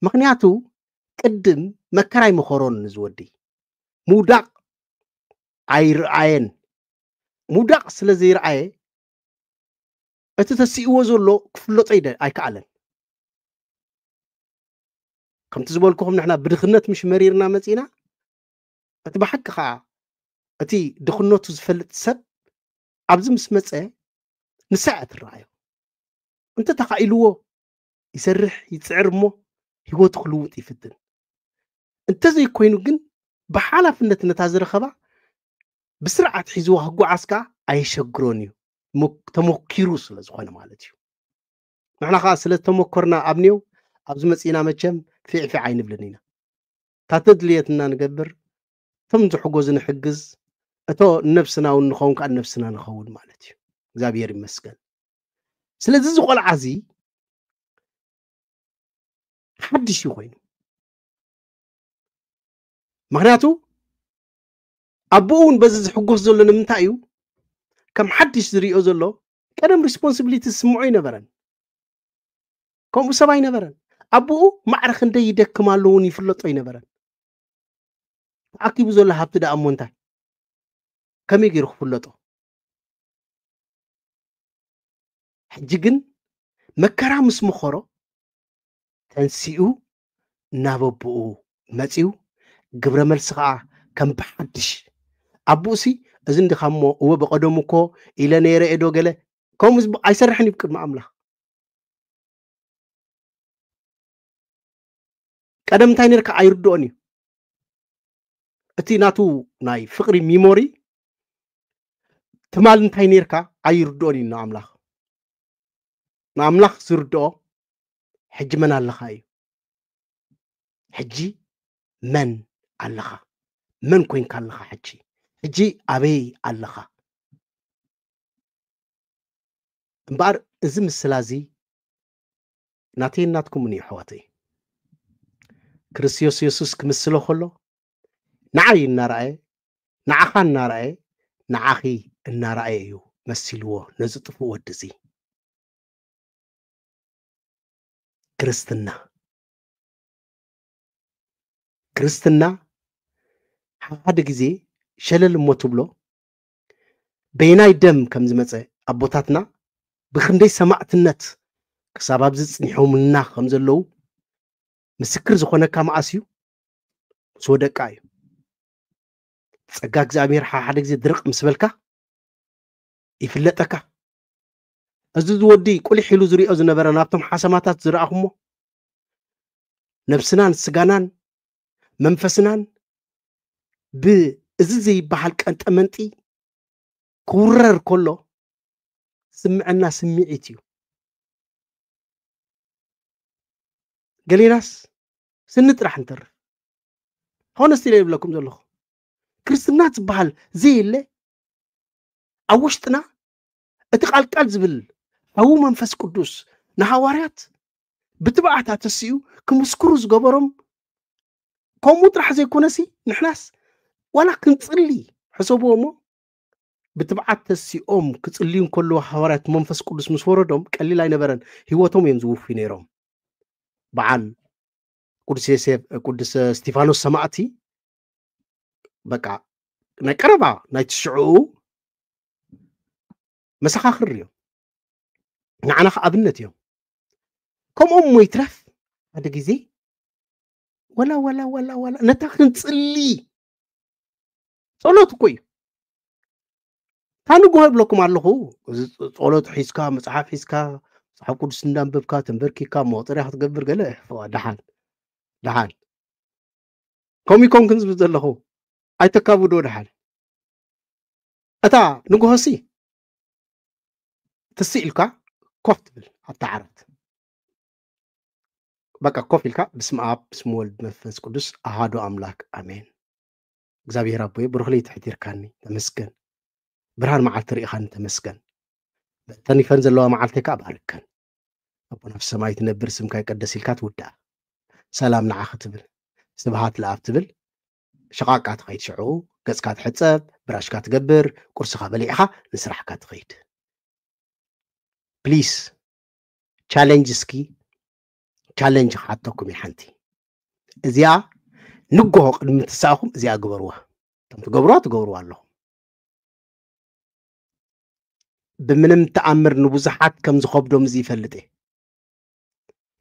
ምክንያቱ ቅድም መከራይ መኸሮን ዝወዲ ምውዳቕ ኣይረኣየን ምውዳቕ ስለ ዘይረኣየ እቲ ተሲእዎ ዘሎ ክፍለጦ ኣይከኣለን ከምቲ ዝበልኩኹም ንሕና ብድኽነት ምሽ መሪርና መፂና እቲ ብሓቂ ከዓ እቲ ድኽነቱ ዝፈልጥ ሰብ ኣብዚ ምስ መፀ ንስዕ ትረኣዮ እንተ ተኻኢልዎ ይሰርሕ ይፅዕር እሞ ሂወቱ ክልውጥ ይፍትን እንተዘይኮይኑ ግን ብሓላፍነት ነታ ዝረኸባ ብስርዓት ሒዝዋ ክጓዓዝ ከዓ ኣይሸግሮን እዩ ተሞኪሩ ስለ ዝኾነ ማለት እዩ ንሕና ከዓ ስለ ተሞከርና ኣብኒው ኣብዚ መፂና መቸም ፊዕፊዕ ኣይንብልን ኢና ታተድልየትና ንገብር እቶም ዝሕጎዙ ንሕግዝ እቶ ነብስና እውን ንኸውን ከዓ ነብስና ንኸውን ማለት እዩ እግዚአብሔር ይመስገን ስለዚ ዝቆልዓ እዚ ሓድሽ እዩ ኮይኑ ምክንያቱ ኣቦኡ እውን በዚ ዝሕጎስ ዘሎ ንምንታይ እዩ ከም ሓድሽ ዝሪኦ ዘሎ ቀደም ሪስፖንሲቢሊቲ ስምዖ ይነበረን ከምኡ ሰብ ኣይነበረን ኣቦኡ ማዕረ ክንደይ ይደክም ኣሎ እውን ይፍለጦ ይነበረን ተኣኪቡ ዘሎ ሃብቲ ደኣ እሞ እንታይ ከመይ ገይሩ ክፍለጦ ሕጂ ግን መከራ ምስ መኸሮ ተንሲኡ ናብ ኣቦኡ መፂኡ ግብረ መልሲ ከዓ ከም ብሓድሽ ኣቦኡሲ እዚ እንዲኻ እሞ እወ በቐደሙ እኮ ኢለ ነይረ እዶ ገለ ከምኡ ኣይሰርሕን እዩ ቅድሚ ኣምላኽ ቀደም እንታይ ነርካ ኣይርድኦን እዩ እቲ ናቱ ናይ ፍቕሪ ሚሞሪ ትማል እንታይ ነርካ ኣይርድኦን እዩ ንኣምላኽ ንኣምላኽ ዝርድኦ ሕጂ መን ኣለኻ እዩ ሕጂ መን ኣለኻ መን ኮንካ ኣለኻ ሕጂ ኣበይ ኣለኻ እምበኣር እዚ ምስላ እዚ ናተይ ናትኩምን እዩ ኣሕዋተይ ክርስቶስ ኢየሱስ ክምስሎ ከሎ ንዓይ እናረኣየ ንዓኻ እናረኣየ ንዓኺ እናረኣየ እዩ መሲልዎ ነዚ ጥፉእ ወዲ እዚ ክርስትና ሓደ ግዜ ሸለል እሞ ትብሎ በይናይ ደም ከም ዝመፀ ኣቦታትና ብክንደይ ሰማዕትነት ክሳብ ኣብዚ ፅኒሖምልና ከም ዘለው ምስክር ዝኾነካ መዓስ እዩ ምስ ወደቃ እዩ ፀጋ እግዚኣብሔር ሓደ ግዜ ድርቅ ምስ በልካ ይፍለጠካ እዚ ዝወዲ ቁሊሕ ኢሉ ዝሪኦ ዝነበረ ናብቶም ሓሰማታት ዝረኣኹሞ ነብስናን ስጋናን መንፈስናን ብእዚ ዘይበሃል ቀንጠመንጢ ክውረር ከሎ ስምዐና ስምዒት እዩ ገሊናስ ስንጥራሕ እንተርፍ ሆነስቲ ኢለ ይብለኩም ዘለኹ ክርስትና ዝበሃል ዘየለ ኣብ ውሽጥና እቲ ቃልቃል ዝብል ኣው መንፈስ ቅዱስ ንሃዋርያት ብትብዓታ ተስኡ ክምስክሩ ዝገበሮም ከምኡ ጥራሕ ዘይኮነሲ ንሕናስ ዋላ ክንፅሊ ሕሰብዎ እሞ ብትብዓት ተሲኦም ክፅልዩ ከለዉ ሃዋርያት መንፈስ ቅዱስ ምስ ወረዶም ቀሊል ኣይነበረን ሂወቶም እዮም ዝውፉ ነይሮም በዓል ቅዱስ እስጢፋኖስ ሰማዕቲ በቃ ናይ ቀረባ ናይ ትሽዑ መሰኻኽር እዮም ንዓና ኣብነት እዮም ከምኦም ሞ ይትረፍ ሓደ ግዜ ወላ ነታ ክንፅሊ ጸሎት እኮ እዩ ታንጎ ይብለኩም ኣለኹ ጸሎት ሒዝካ መጽሓፍ ሒዝካ መጽሓፍ ቅዱስ እንዳንበብካ ተንበርኪካ መቁጠርያ ክትገብር ገለ ድሓን ከምኡ ኢኮን ክንዝብል ዘለኹ ኣይተካብዶ ድሓን እታ ንጉሆሲ ትስኢልካ ኮፍ ትብል ኣብታ ዓረት በቃ ኮፍ ኢልካ ብስመ አብ ብስመ ወልድ መንፈስ ቅዱስ አሐዱ አምላክ አሜን እግዚአብሔር አቦይ ብሩኽለይ ትሕቲርካኒ ተመስገን ብርሃን መዓልቲ ርኢኻኒ ተመስገን ተኒፈን ዘለዋ መዓልተይካ ባርከን ኣቦና ኣብ ሰማይ ትነብር ስምካ ይቀደስ ኢልካ ትውዳእ ሰላም ንዓኺ ትብል ስብሃት ለኣብ ትብል ሸቓቃ ትኸይድ ሽዑ ገጽካ ትሕፀብ ብራሽካ ትገብር ቁርስኻ በሊዕኻ ንስራሕካ ትኸይድ ፕሊዝ ቻሌንጅ እስኪ ቻሌንጅ ሓተኩም ይሓንቲ እዚኣ ንጎሆ ቅድሚ ትሳእኹም እዚኣ ግበርዋ እቶም ትገብርዋ ኣለኹም ብምንም ተኣምር ንብዙሓት ከም ዝኸብዶም እዚ ይፈልጥ እየ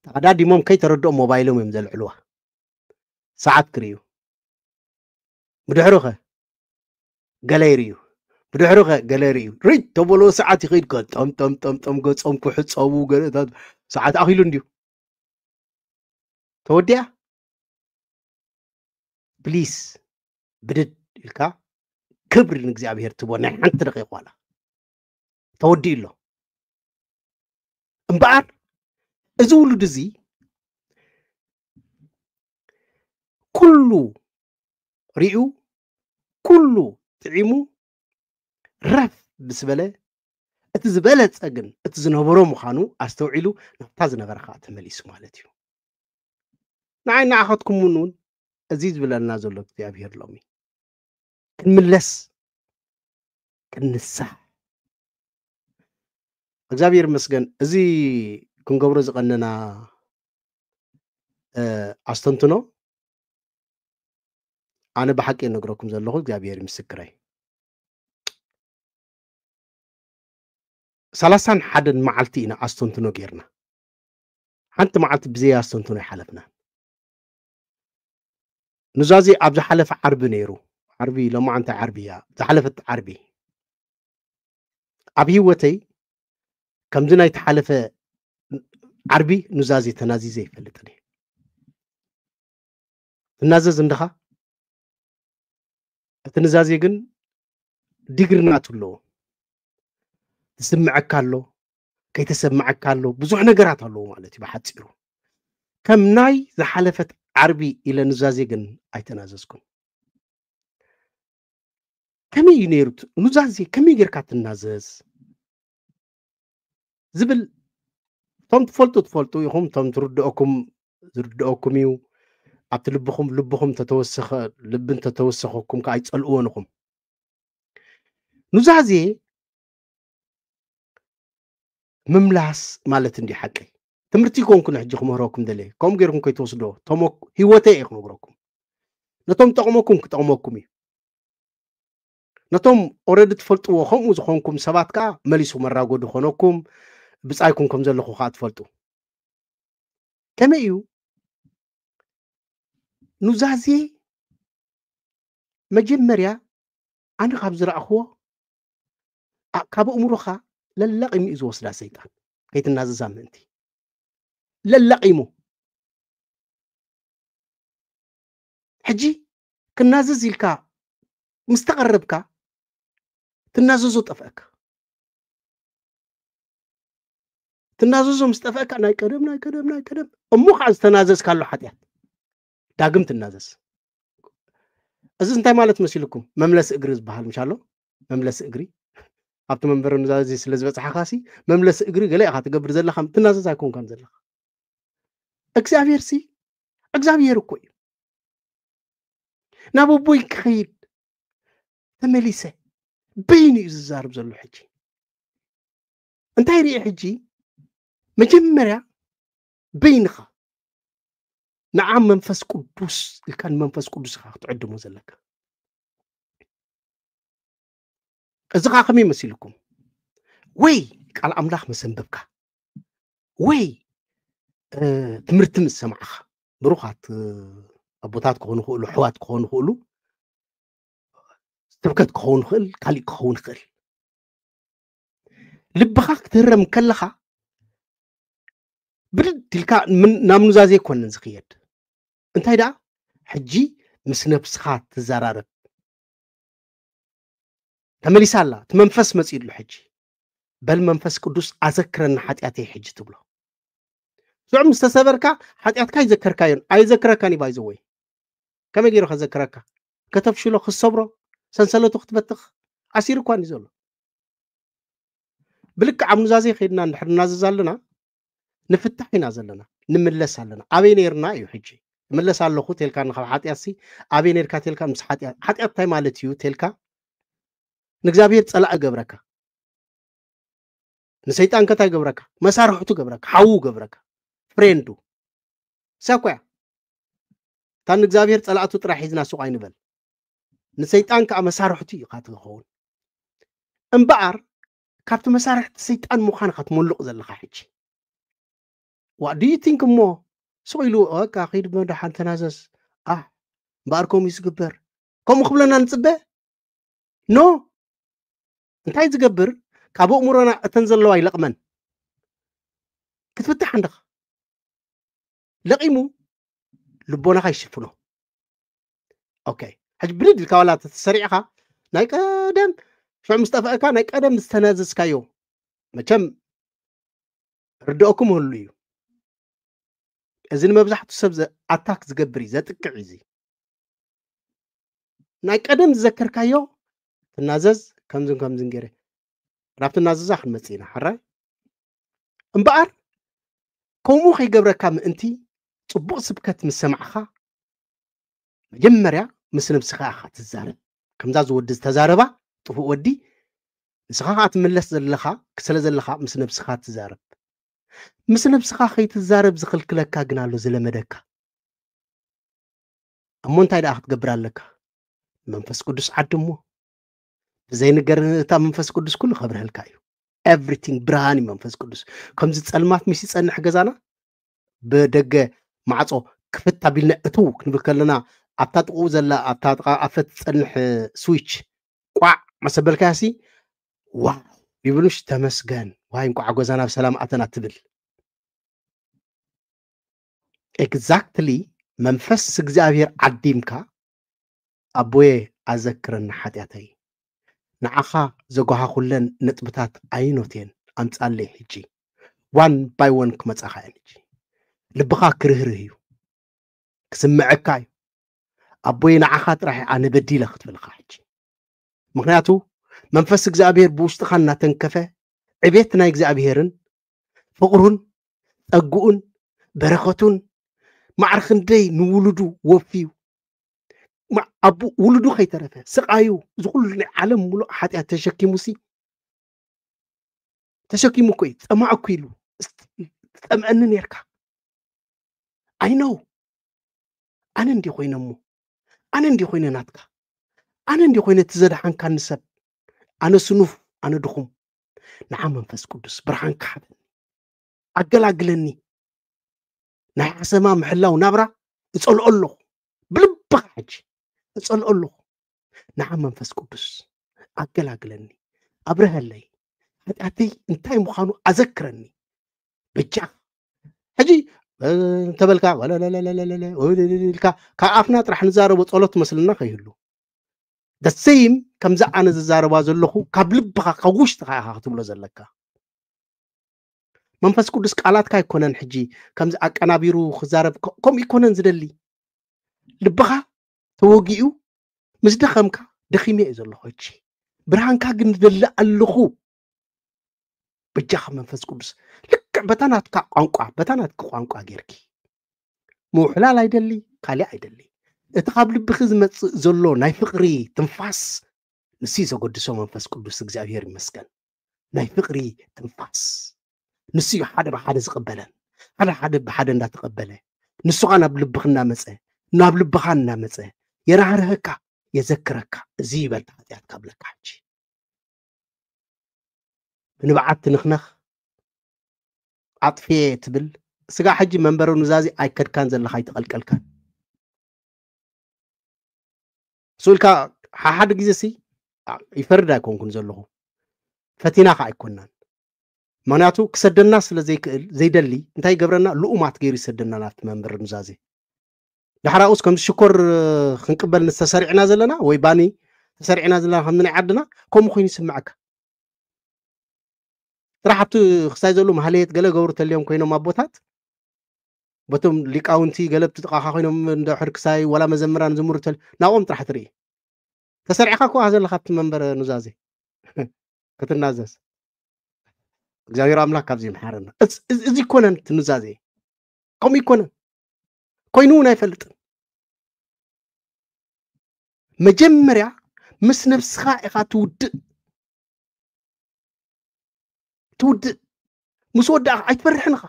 ተቐዳዲሞም ከይተረድኦም ሞባይሎም እዮም ዘልዕልዋ ሰዓት ክርዩ ብድሕሪኸ ገለ ይርዩ ብድሕሪኸ ገለ ይርዩ ሪድ ተበሎ ሰዓት ይኸይድ ጠምጠምጠምጠም ገጾም ክሕፀቡ ገለታት ሰዓት ኣኺሉ እንድዩ ተወዲያ ፕሊዝ ብድድ ኢልካ ክብሪ ንእግዚኣብሔር ትቦ ናይ ሓንቲ ደቂቕ ዋላ ተወዲኡ ኣሎ እምበኣር እዚ ውሉድ እዚ ኩሉ ሪኡ ኩሉ ጥዒሙ ረፍ ብስበለ እቲ ዝበለፀ ግን እቲ ዝነበሮ ምዃኑ ኣስተውዒሉ ናብታ ዝነበረካ ተመሊሱ ማለት እዩ ንዓይ ንዓኸትኩም እውን እዚ ዝብለና ዘሎ እግዚኣብሔር ሎሚ ክንምለስ ክንሳሕ እግዚአብሔር ይመስገን እዚ ክንገብሮ ዝቐነና ኣስተንትኖ ኣነ ብሓቂ ነግረኩም ዘለኹ እግዚአብሔር ምስክረይ 31 መዓልቲ ኢና ኣስተንትኖ ጌርና ሓንቲ መዓልቲ ብዘይ ኣስተንትኖ ይሓለፍና ንዛዚ ኣብ ዝሓለፈ ዓርቢ ነይሩ ዓርቢ ሎማዓንታ ዓርቢ እያ ዝሓለፈት ዓርቢ ኣብ ሂወተይ ከምዚ ናይ ተሓለፈ ዓርቢ ንዛዚ ተናዚዘ ይፈልጥኒ ትናዘዝ እንደኻ እቲ ንዛዜ ግን ዲግርናት ኣለዎ ትስምዐካ ኣሎ ከይተሰምዐካ ኣሎ ብዙሕ ነገራት ኣለዎ ማለት እዩ ብሓፂሩ ከም ናይ ዝሓለፈት ዓርቢ ኢለ ንዛዜ ግን ኣይተናዘዝኩም ከመይ እዩ ነይሩ ንዛዜ ከመይ ጌርካ ትናዘዝ ዝብል ቶም ትፈልጡ ኢኹም ቶም ዝርድአኩም እዩ ኣብቲ ልብኹም ልብን ተተወሰኸኩም ከዓ ኣይፀልእዎንኹም ኑዛዜ ምምላስ ማለት እንዲ ሓቂ ትምህርቲ ይኮንኩን ሕጂ ክምህረኩም ደለየ ከምኡ ገይርኩም ከይትወስዶ ሂወተይ እየ ክነግረኩም ነቶም ጠቕመኩም ክጠቕመኩም እዩ ነቶም ኦረዲ ትፈልጥዎ ከምኡ ዝኾንኩም ሰባት ከዓ መሊሱ መራጎዲ ኮነኩም ብፃይኩም ከም ዘለኹ ከዓ ትፈልጡ ከመይ እዩ ኑዛዜ መጀመርያ ኣነ ካብ ዝረኣኽዎ ካብ እምሮኻ ለላቂሙ እዩ ዝወስዳ ሰይጣን ከይትናዘዛ ምእንቲ ለላቂሙ ሕጂ ክናዘዝ ኢልካ ምስ ተቐረብካ ትናዘዞ ጠፍአካ ትናዘዞ ምስ ጠፍአካ ናይ ቀደም እሞ ከዓ ዝተናዘዝካ ኣሎ ሓጢኣት ዳግም ትናዘዝ እዚ እንታይ ማለት መሲልኩም መምለስ እግሪ ዝበሃል ምሻሎ መምለስ እግሪ ኣብቲ መንበር ኑዛዜ ስለ ዝበፅሓካሲ መምለስ እግሪ ገለ ኢኻ ትገብር ዘለካ ትናዘዝ ኣይኮንካን ዘለካ እግዚአብሔር እኮ እዩ ናብ ኣቦይ ክኸይድ ተመሊሰ በይኑ እዩ ዝዛርብ ዘሎ ሕጂ እንታይ ርኢ ሕጂ መጀመርያ በይንኻ ንዓ መንፈስ ቅዱስ ኢልካ ንመንፈስ ቅዱስ ኢኻ ክትዕድሞ ዘለካ እዚ ከዓ ከመይ መሲልኩም ወይ ቃል ኣምላኽ መሰንበብካ ወይ ትምህርቲ ምስ ሰማዕኻ ብሩኻት ኣቦታት ክኾኑ ይኽእሉ ኣሕዋት ክኾኑ ይኽእሉ ስብከት ክኸውን ይኽእል ካሊእ ክኸውን ይኽእል ልብኻ ክትህረም ከለኻ ብድድ ኢልካ ናብ ኑዛዜ ኮነን ዝኽየድ እንታይ ደኣ ሕጂ ምስ ነብስኻ ትዘራረብ ተመሊሳ ኣላ እቲ መንፈስ መፂሉ ሕጂ በል መንፈስ ቅዱስ ኣዘክረና ሓጢኣተይ ሕጂ ትብሎ ዝዑ ምስ ተሰበርካ ሓጢኣትካ ይዘከርካዮን ኣይዘክረካን ይባይዘ ወይ ከመይ ገይሩ ከዘክረካ ከተፍሽሎ ክሰብሮ ሰንሰለቱ ክትበትኽ ኣሲር እኳን እዩ ዘሎ ብልክዕ ኣብ ኑዛዜ ከይድና እንድሕር እናዘዝ ኣለና ንፍታሕ ኢና ዘለና ንምለስ ኣለና ኣበይ ነርና እዩ ሕጂ ምለስ ኣለኹ ተልካ ንኻብ ሓጢኣትሲ ኣበይ ነርካ ተልካ ምስ ሓጢኣት እንታይ ማለት እዩ ተልካ ንእግዚኣብሔር ፀላእ ገብረካ ንሰይጣን ከታይ ገብረካ መሳርሕቱ ገብረካ ሓዉ ገብረካ ፍሬንዱ ሰኮያ እታ ንእግዚኣብሔር ፀላእቱ ጥራሕ ሒዝና ሱቕ ኣይንበል ንሰይጣን ከዓ መሳርሕቱ እዩ ካ ትኸውን እምበኣር ካብቲ መሳርሕቲ ሰይጣን ምዃንካ ትመልቕ ዘለካ ሕጂ what do you think እሞ ሱቕ ኢሉ በቃ ከይድ መድሓን ተናዘዝ እምበኣር ከምኡ እዩ ዝግበር ከምኡ ክብለና ንፅበ ኖ እንታይ ዝገብር ካብ ኣእምሮና እተን ዘለዋ ይለቕመን ክትፍታሕ እንደኻ ለቂሙ ልቦናኻ ይሽፍኖ ኦኬ ሕጂ ብድድ ኢልካ ዋላ ተሰሪዕኻ ናይ ቀደም ሽዑ ምስ ጠፍአካ ናይ ቀደም ዝተናዘዝካዮ መቸም ርድኦኩም ህሉ እዩ እዚ ንመብዛሕትኡ ሰብ ኣታክ ዝገብር እዩ ዘጥቅዕ እዚ ናይ ቀደም ዝዘከርካዮ ትናዘዝ ከምዝን ገይረ ናብቲ ናዘዛ ክንመፅእ ኢና ሓራይ እምበኣር ከምኡ ከይገብረካ ምእንቲ ፅቡቕ ስብከት ምስ ሰማዕኻ መጀመርያ ምስ ነብስኻ ኢኻ ትዛረብ ከምዛ ዝወዲ ዝተዛረባ ጥፉእ ወዲ ንስኻ ከዓ ትምለስ ዘለኻ ክስለ ዘለኻ ምስ ነብስኻ ትዛረብ ምስ ነብስኻ ከይትዛረብ ዝኽልክለካ ግን ኣሎ ዝለመደካ እሞ እንታይ ደኣ ክትገብር ኣለካ መንፈስ ቅዱስ ዓድሞ ዘይንገር እታ መንፈስ ቅዱስ ኩሉ ከብርህልካ እዩ ኤቭሪቲንግ ብርሃን እዩ መንፈስ ቅዱስ ከምዚ ፀልማት ምስ ይፀንሕ ገዛና ብደገ ማዕፆ ክፍት ኣቢልና እትው ክንብል ከለና ኣብታ ጥቕኡ ዘላ ኣብታ ጥቓ ኣፈት ፀንሕ ስዊች ቋዕ መሰበልካያሲ ዋው ይብሉሽ ተመስገን ዋይ እንቋዕ ገዛና ብሰላም ኣተና ትብል ኤግዛክትሊ መንፈስ እግዚአብሔር ዓዲምካ ኣቦዬ ኣዘክረና ሓጢኣተይ ንዓኻ ዘጓሃኹለን ነጥብታት ኣይኖቴን ኣምፃለይ ሕጂ ዋን ባይ ዋን ክመፃኻ እየን ሕጂ ልብኻ ክርህርህ እዩ ክስምዐካ እዩ ኣቦዬ ንዓኻ ጥራሕ ኣነ በዲለ ክትብልካ ሕጂ ምክንያቱ መንፈስ እግዚአብሔር ብውሽጥኻ እናተንከፈ ዕቤት ናይ እግዚአብሔርን ፍቅሩን ፀጉኡን በረኸቱን معرخندي نولدو وفيو مع أبو ولدو خيترفه سقايو زغل عالم ملو حتى تشكي موسي تشكي مكوي أما أكيلو أم أنني يركا I know أنا ندي خوين أمو أنا ندي خوين ناتكا أنا ندي خوين تزاد حن كان نسب أنا سنوف أنا دخوم نعم منفس قدس برحان كحد أقلني نحن سما محلا ونبرة تسأل الله بلبخ حج تسأل الله نعم منفس قدس أقلني أبره اللي هاتي انتهي مخانو أذكرني بجاه حجي تبلكا ولا لا لا لا لا لا ولا كعافنا رح نزارب وصلت مثلنا خيلو the same كم زعنا زاربا زلخو كبلبخا كوشتخا تبلو زلكا منفس قدس قالات كاي كونن حجي كم أقنابيرو خزارب كم يكونن زدلي لبخا توقيو مزدخمكا دخيمي زلخو حجي برهانكا جن دل اللخو بجاه منفس قدس لك بتانات قانقا غيركي مو حلال ايدلي كالي ايدلي اتقابل بخزمت زلو ناي فقري تنفاس نسي زغدسو منفس قدس እግዚአብሔር ይመስገን ناي فقري تنفاس نسي حدا بحدا زقبلن حدا بحدا እንዳተቀበለ ንሱ ቃና ብልብኽና መፀ ናብ ልብኻና መፀ የራህርህካ የዘክረካ እዚ ይበልጥ ኃጢአት ካብለካ ሕጂ ንብዓት ንኽነኽ አጥፊ ትብል ስጋ ሕጂ መንበሩ ንዛዚ አይከድካን ዘለኻ ይተቀልቀልካን ሱልካ ሓደ ግዜ ሲ ይፈርድ አይኮንኩን ዘለኹ ፈቲናኻ አይኮናን ምክንያቱ ክሰደና ስለ ዘይክእል ዘይደሊ እንታይ ገብረና ልኡማት ገይሩ ይሰደና ናፍቲ መንበር ንዛዚ ድሕራኡስ ከም ሽኮር ክንቅበል ንተሰሪዕና ዘለና ወይ ባኒ ተሰሪዕና ዘለና ከምኒ ዓድና ከምኡ ኮይኑ ይስምዓካ راحت خساي زلو محليت قال جورت اليوم كينو مابوتات بتم ليكاونتي قلبت تقاخا كينو من حرك ساي ولا مزمران زمرتل ناوم طرح تري تسرعك كو هذا اللي خدت منبر نزازي كتنازز እግዚአብሔር አምላክ ካብዚ ምሓረና እዚ ኮነን ትንዛዜ ቆም ይኮነ ኮይኑ ናይፈልጥ መጀመሪያ ምስ ነፍስኻ ኢኻ ትውድእ ምስ ወዳእኻ ኣይትፈርሕንኻ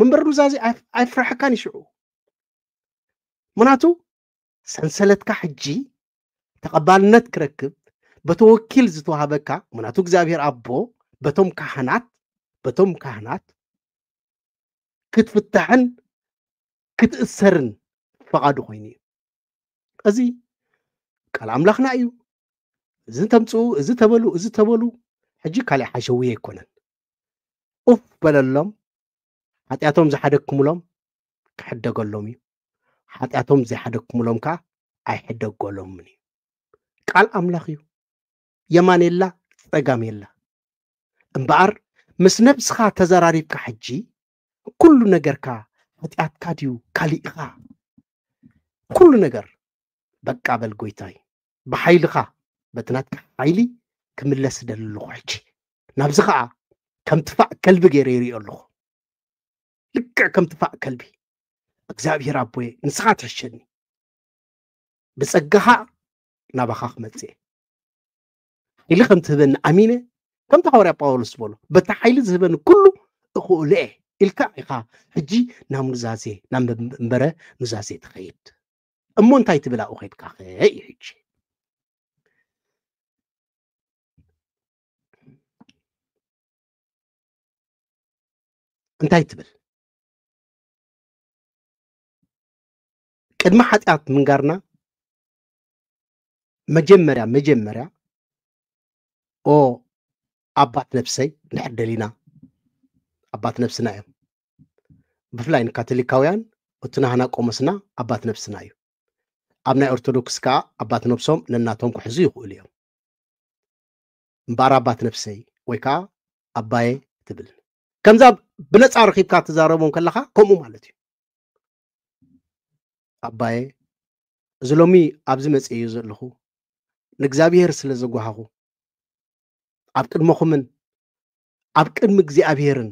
መንበር ንዛዚ ኣይፍርሕካን ይሽዑ ምክንያቱ ሰንሰለትካ ሕጂ ተቐባልነት ክረክብ በተወኪል ዝተዋሃበካ ምክንያቱ እግዚአብሔር አቦ በቶም ካህናት ክትፍታሕን ክትእሰርን ፈቃዱ ኮይኑ እዚ ቃል አምላኽና እዩ እዚ ተምፅኡ እዚ ተበሉ ሕጂ ካልእ ሓሸውየ ይኮነን ኡፍ በለሎም ኃጢአቶም ዝሓደክሙሎም ክሕደገሎም እዩ ኃጢአቶም ዘይሓደክሙሎም ከዓ ኣይሕደገሎምን እዩ ቃል አምላኽ እዩ የማን የላ ፀጋም የላ እምበኣር ምስ ነብስኻ ተዘራሪብካ ሕጂ ኩሉ ነገርካ ኃጢአትካ ድዩ ካሊእኻ ኩሉ ነገር በቃ በል ጎይታይ ብሓይልኻ በትናትካ ሓይሊ ክምለስ ደልልኹ ሕጂ ናብዚ ከዓ ከም ትፋእ ከልቢ ገይረ ይሪኦ ኣለኹ ልክዕ ከም ትፋእ ከልቢ እግዚአብሔር አቦዬ ንስኻ ትሕሸኒ ብፀጋኻ ናባኻ ክመፅእ ኢሊ ከም ትህበኒ ኣሚነ كم تحاوري باولوس بولو بتحيل زهبن كله اخولئ الكا إخا حجي نام نزازي نام مبرة نزازي تخيد أمون تايت بلا أخيد كاخي حجي انتايت بل قد ما حتقات من قارنا مجمرة او አባት ነፍሰይ ንሕደሊና አባት ነፍስና እዩ ብፍላይ ካቶሊካውያን እትናህና ቆመስና አባት ነፍስና እዩ ኣብ ናይ ኦርቶዶክስ ከዓ አባት ነፍሶም ንናቶም ክሕዙ ይኽእሉ እዮም እምበኣር አባት ነፍሰይ ወይ ከዓ አባዬ ትብል ከምዛ ብነፃ ረኺብካ ትዛረቦም ከለኻ ከምኡ ማለት እዩ አባዬ እዚ ሎሚ ኣብዚ መፅእ እዩ ዘለኹ ንእግዚአብሔር ስለ ዘጓሃኹ ኣብ ቅድመኹምን ኣብ ቅድሚ እግዚአብሔርን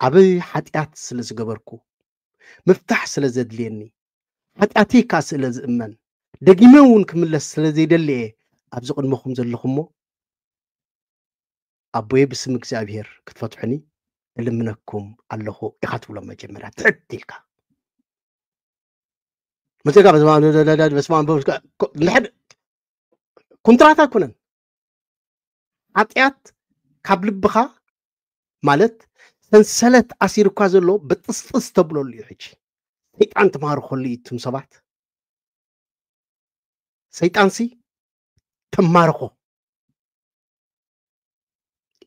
ዓብይ ኃጢአት ስለ ዝገበርኩ مفتاح سلا زدليني حتى كاس سلا زأمن دقيمون كملس سلا زيدلي أبزق المخم زلخمو أبوي باسم እግዚአብሔር ክትፈትሑኒ እልምነኩም ኣለኹ ኢኻ ትብሎ መጀመርያ ትዕድልካ መፅጋ በስመ አብ ንሕድ ኮንትራት ኣይኮነን ኃጢአት ካብ ልብኻ ማለት ሰንሰለት ኣሲርካ ዘሎ ብጥስጥስ ተብለሉ እዩ ሕጂ ሰይጣን ትማርኸሉ እዩ እቱም ሰባት ሰይጣንሲ ተማርኾ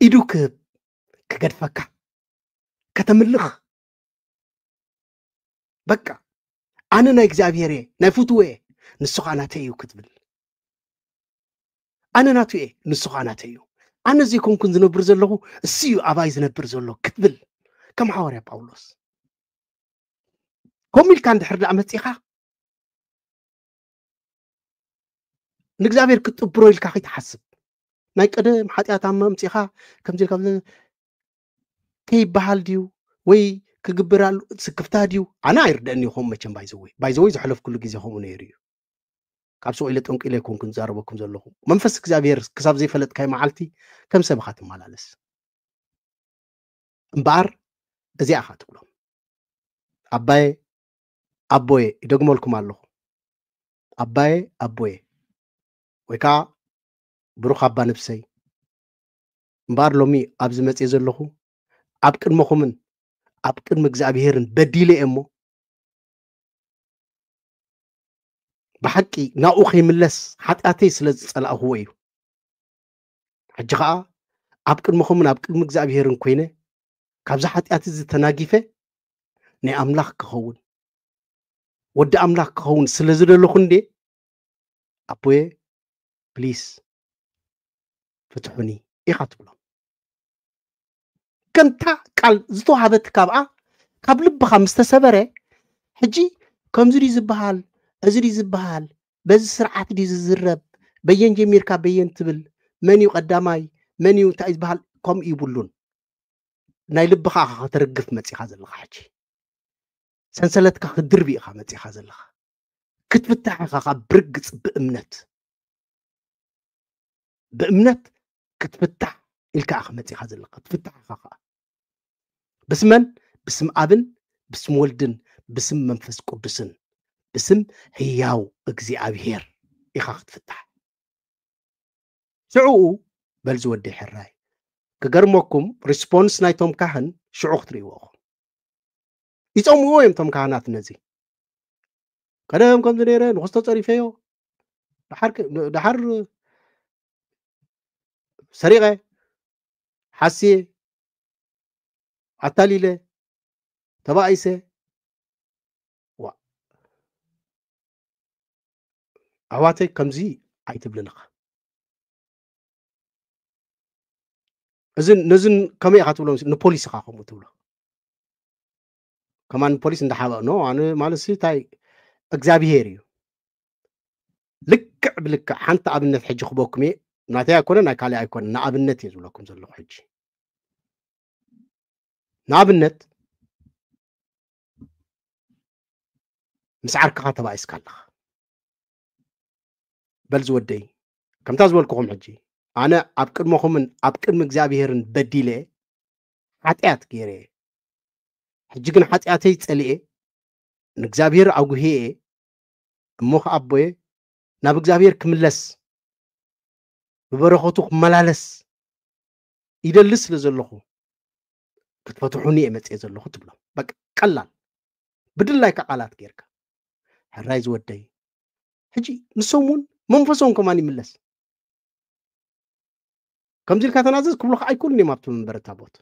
ኢዱ ክገድፈካ ከተምልኽ በቃ ኣነ ናይ እግዚኣብሔር እየ ናይ ፍትወ እየ ንስኻ ናተይ እዩ ክትብል ኣነ ናቱ እየ ንስኻ ናተይ እዩ ኣነ ዘይኮንኩን ዝነብር ዘለኹ እስዩ ኣባይ ዝነብር ዘሎ ክትብል ከም ሐዋርያ ጳውሎስ ከምኡ ኢልካ እንድሕር ዳኣ መፂኻ ንእግዚኣብሔር ክትጥብሮ ኢልካ ከይትሓስብ ናይ ቀደም ኃጢአት ኣመምፂኻ ከምዚ ኢልካ ከይበሃል ድዩ ወይ ክግብራሉ ስክፍታ ድዩ ኣነ ኣይርደአኒ ይኹም መቸም ባይዘወይ ዝሕለፍ ኩሉ ግዜ ከምኡ ነይሩ እዩ ካብ ሰው ኢለ ጠንቂለ ይኮንኩን ዛረበኩም ዘለኹ መንፈስ እግዚኣብሔር ክሳብ ዘይፈለጥካይ መዓልቲ ከም ሰብኻ ትመላለስ እምበኣር እዚኣ ኢኻ ትብሎም ኣባዬ ኣቦዬ ይደግመልኩም ኣለኹ ኣባዬ ኣቦዬ ወይ ከዓ ብሩኽ ኣባ ነብሰይ እምበኣር ሎሚ ኣብዚ መፅየ ዘለኹ ኣብ ቅድመኹምን ኣብ ቅድሚ እግዚኣብሔርን በዲለ እየ እሞ ብሓቂ ናብኡ ከይምለስ ሓጢአተይ ስለ ዝፀላእኽዎ እዩ ሕጂ ከዓ ኣብ ቅድመኹምን ኣብ ቅድሚ እግዚኣብሔርን ኮይነ ካብዚ ሓጢአት እዚ ተናጊፈ ናይ ኣምላኽ ክኸውን ወዲ ኣምላኽ ክኸውን ስለ ዝደለኹ እንዴ ኣቦዬ ፕሊስ ፍትሑኒ ኢኻ ትብሎም ከምታ ቃል ዝተዋሃበት ካብኣ ካብ ልብኻ ምስ ተሰበረ ሕጂ ከምዚ ድዩ ዝበሃል እዚ ድዩ ዝበሃል በዚ ስርዓት ድዩ ዝዝረብ በየን ጀሚርካ በየን ትብል መን እዩ ቀዳማይ መን እዩ እንታይ ዝበሃል ከምኡ ይብሉን ናይ ልብኻ ከተርግፍ መፂኻ ዘለኻ ሕጂ ሰንሰለትካ ክድርቢ ኢኻ መፂኻ ዘለኻ ክትፍታሕ ኢኻ ካብ ብርግፅ ብእምነት ክትፍታሕ ኢልካ ኢኻ መፂኻ ዘለኻ ክትፍታሕ ኢኻ ከዓ بسمن بسم أبن بسم ولدن بسم منفس قدسن بسم هياو اجزي أبيهر إخاخت فتح سعو بلزو ودي حراي كقرموكم ريسبونس نايتوم كهن شعوخ تريوخ يتقوم ويم توم كهنات نزي كدام كم دنيرين وخستو تعرفيو دحر سريغة حسيه عتاليله تبايسه عواتي كمزي عيتبلنخ نزن كمي خاتبلو نبوليس خاخمو تبلو كمان بوليس ندحابا نو انا مالسي تاي اغزابيهريو لك بلك حنت ابنت حج خبوكمي ناتي اكون انا كالي ايكون نا ابنت يزولكم زلو حجي نابنت مسعرك خاطبا يسكالخ بلز ودي كم تازولكم حجي انا اب قدمكم اب قدم እግዚአብሔርን በዲለ ኃጢአት ገይረ ሕጂ ግን ኃጢአተይ ጸልኤ ንእግዚአብሔር አጉሄ እሞኸ አቦዬ ናብ እግዚአብሔር ክምለስ በበረኸቱ ክመላለስ ይደልስ ለዘለኹ ክትፈትሑኒ እመጽእ ዘለኹ ትብሎ በቃ ቀላል ብድላይ ከቃላት ጌርካ ሕራይ ዝወደይ ሕጂ ንሶሙን መንፈሶም ከማን ይምለስ ከምዚ ኢልካ ተናዘዝ ክብሉኻ ኣይኩልን እዮም ኣብቲ መንበረ ታቦት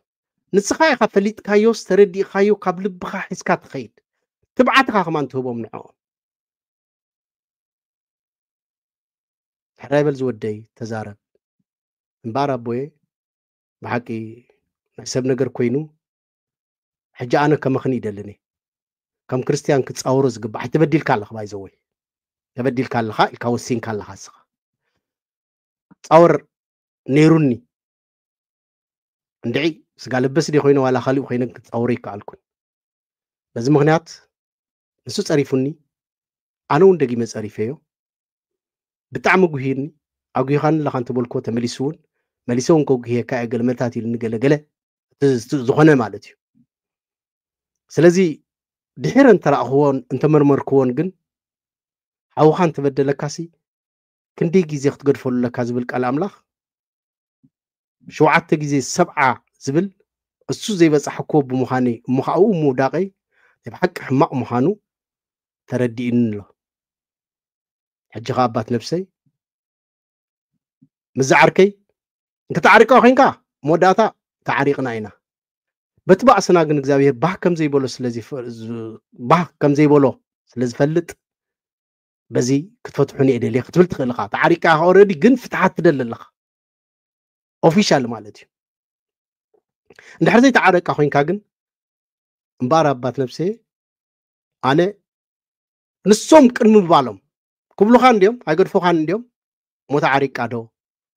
ንስኻ ኢኻ ፈሊጥካዮስ ተረዲእካዮ ካብ ልብኻ ሒዝካ ትኸይድ ትብዓትካ ከማን ትህቦም ንዕኦም ሕራይ በል ዝወደይ ተዛረብ እምበር ኣቦዬ ብሓቂ ናይ ሰብ ነገር ኮይኑ ሕጂ ኣነ ከመኽኒ ይደልኒ ከም ክርስቲያን ክትፃወሮ ዝግባእ ኣይተበዲልካ ኣለኻ ባይዘወይ ተበዲልካ ኣለኻ ኢልካ ወሲንካ ኣለኻ እስኻ ፃወር ነይሩኒ እንድዒ ስጋ ለበስ ዲ ኮይኑ ዋላ ካሊእ ኮይነ ክትፃወሮ ይከኣልኩን በዚ ምክንያት ንሱ ፀሪፉኒ ኣነ እውን ደጊመ ፀሪፈዮ ብጣዕሚ ጉሂርኒ ኣጉሂኻኒ ለኻ እንትበልኮ ተመሊሱ እውን መሊሰ እውን ከጉሂካ እየ ገለመታት ኢሉ ንገለገለ ዝኾነ ማለት እዩ ስለዚ ድሕረ እንተረኣኽዎን እንተመርመርክዎን ግን ሓውኻ እንተበደለካሲ ክንደይ ግዜ ክትገድፈሉ ለካ ዝብል ቃል ኣምላኽ 7 ግዜ 70 ዝብል እሱ ዘይበፅሐኮ ብምዃነይ እሞኻኡ ምውዳቐይ ብሓቂ ሕማቕ ምዃኑ ተረዲእኒ ኣሎ ሕጂ ኸ ኣባት ነፍሰይ ምዛዓርከይ እንተተዓሪቃ ኮይንካ መወዳእታ ተዓሪቕና ኢና በቲ ባእስና ግን እግዚኣብሔር ባህ ከም ዘይበሎ ስለዝፈልጥ በዚ ክትፈትሑን እየ ደልየ ክትብል ትኽእል ኢኻ ተዓሪቃ ኦልሬዲ ግን ፍትሓት ትደሊ ኣለኻ ኦፊሻል ማለት እዩ እንድሕር ዘይተዓረቃ ኮይንካ ግን እምበኣር ኣባት ነፍሴ ኣነ ንሶም ቅድሚ ምባሎም ክብሉኻን እንዲኦም ኣይገድፎኻን እንዲኦም ሞ ተዓሪቃ ዶ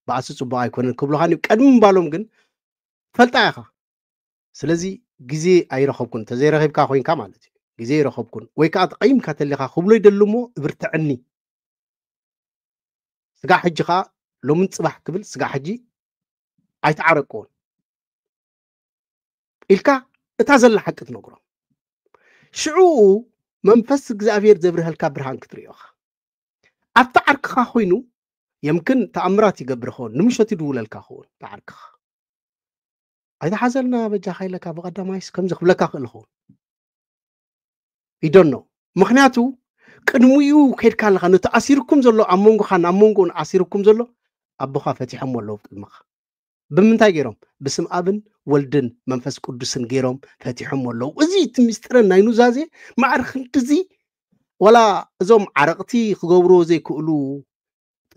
በኣሲ ፅቡቅ ኣይኮነን ክብሉኻን ቀድሚ ምባሎም ግን ፈልጣ ኢኻ ስለዚ ግዜ ኣይረኸብኩን ተዘይረኺብካ ኮይንካ ማለት እዩ ግዜ ይረኸብኩን ወይ ከዓ ተቐይምካ ተሊኻ ክብሎ ይደሊ እሞ እብርትዕኒ ስጋ ሕጂ ከዓ ሎምን ፅባሕ ክብል ስጋ ሕጂ ኣይተዓረቅዎን ኢልካ እታ ዘላ ሓቂ ትነግሮም ሽዑኡ መንፈስ እግዚኣብሔር ዘብርህልካ ብርሃን ክትሪኦ ኢኻ ኣብቲ ዓርክኻ ኮይኑ يمكن تأمرات يقبر خون نمشت يدول الكاخون تعرك إذا حصلنا بجاخي لك بقدام عايز كم زخ لك أخل خون you don't know مخناتو كنميو كير كان لخانو تأثيركم زلو أمونغو خان أمونغو أثيركم زلو أبو خافتي مولو في المخ بمنتاي جيروم بسم أبن ولدن منفس قدسن جيروم فاتح مولو وزي تمسترن ناينو زازي ما عرخن تزي ولا زوم عرقتي خجورو زي كولو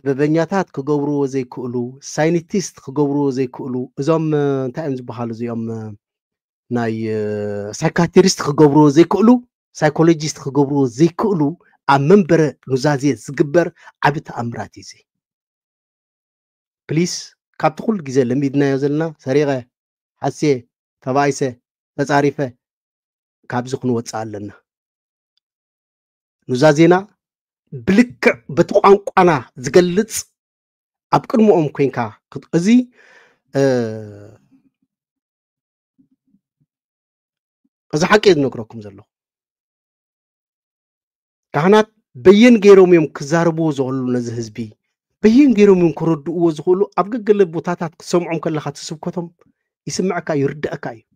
ببنياتات كجورو زي كولو ساينتيست كجورو زي كولو زوم تايمز بحالو زيوم ناي سايكاتريست كجورو زي كولو سايكولوجيست كجورو زي كولو أمنبر نزازي زجبر عبت أمراتي زي بليز كابتقول جزء لميدنا يزلنا سريعة حسيه تبايسه تزعرفه كابزق نوتسال لنا نزازينا بلك بتوقعن أنا زقلت أبكر مؤمن كينكا أزي إذا حكيت نقرأكم زلوا كهنات بين غيرهم يوم كزاربو زغلو نزهزبي بين غيرهم يوم كردو زغلو أبقى قلب بوتاتات سمعهم كل خات سبكتهم يسمعك يردك أي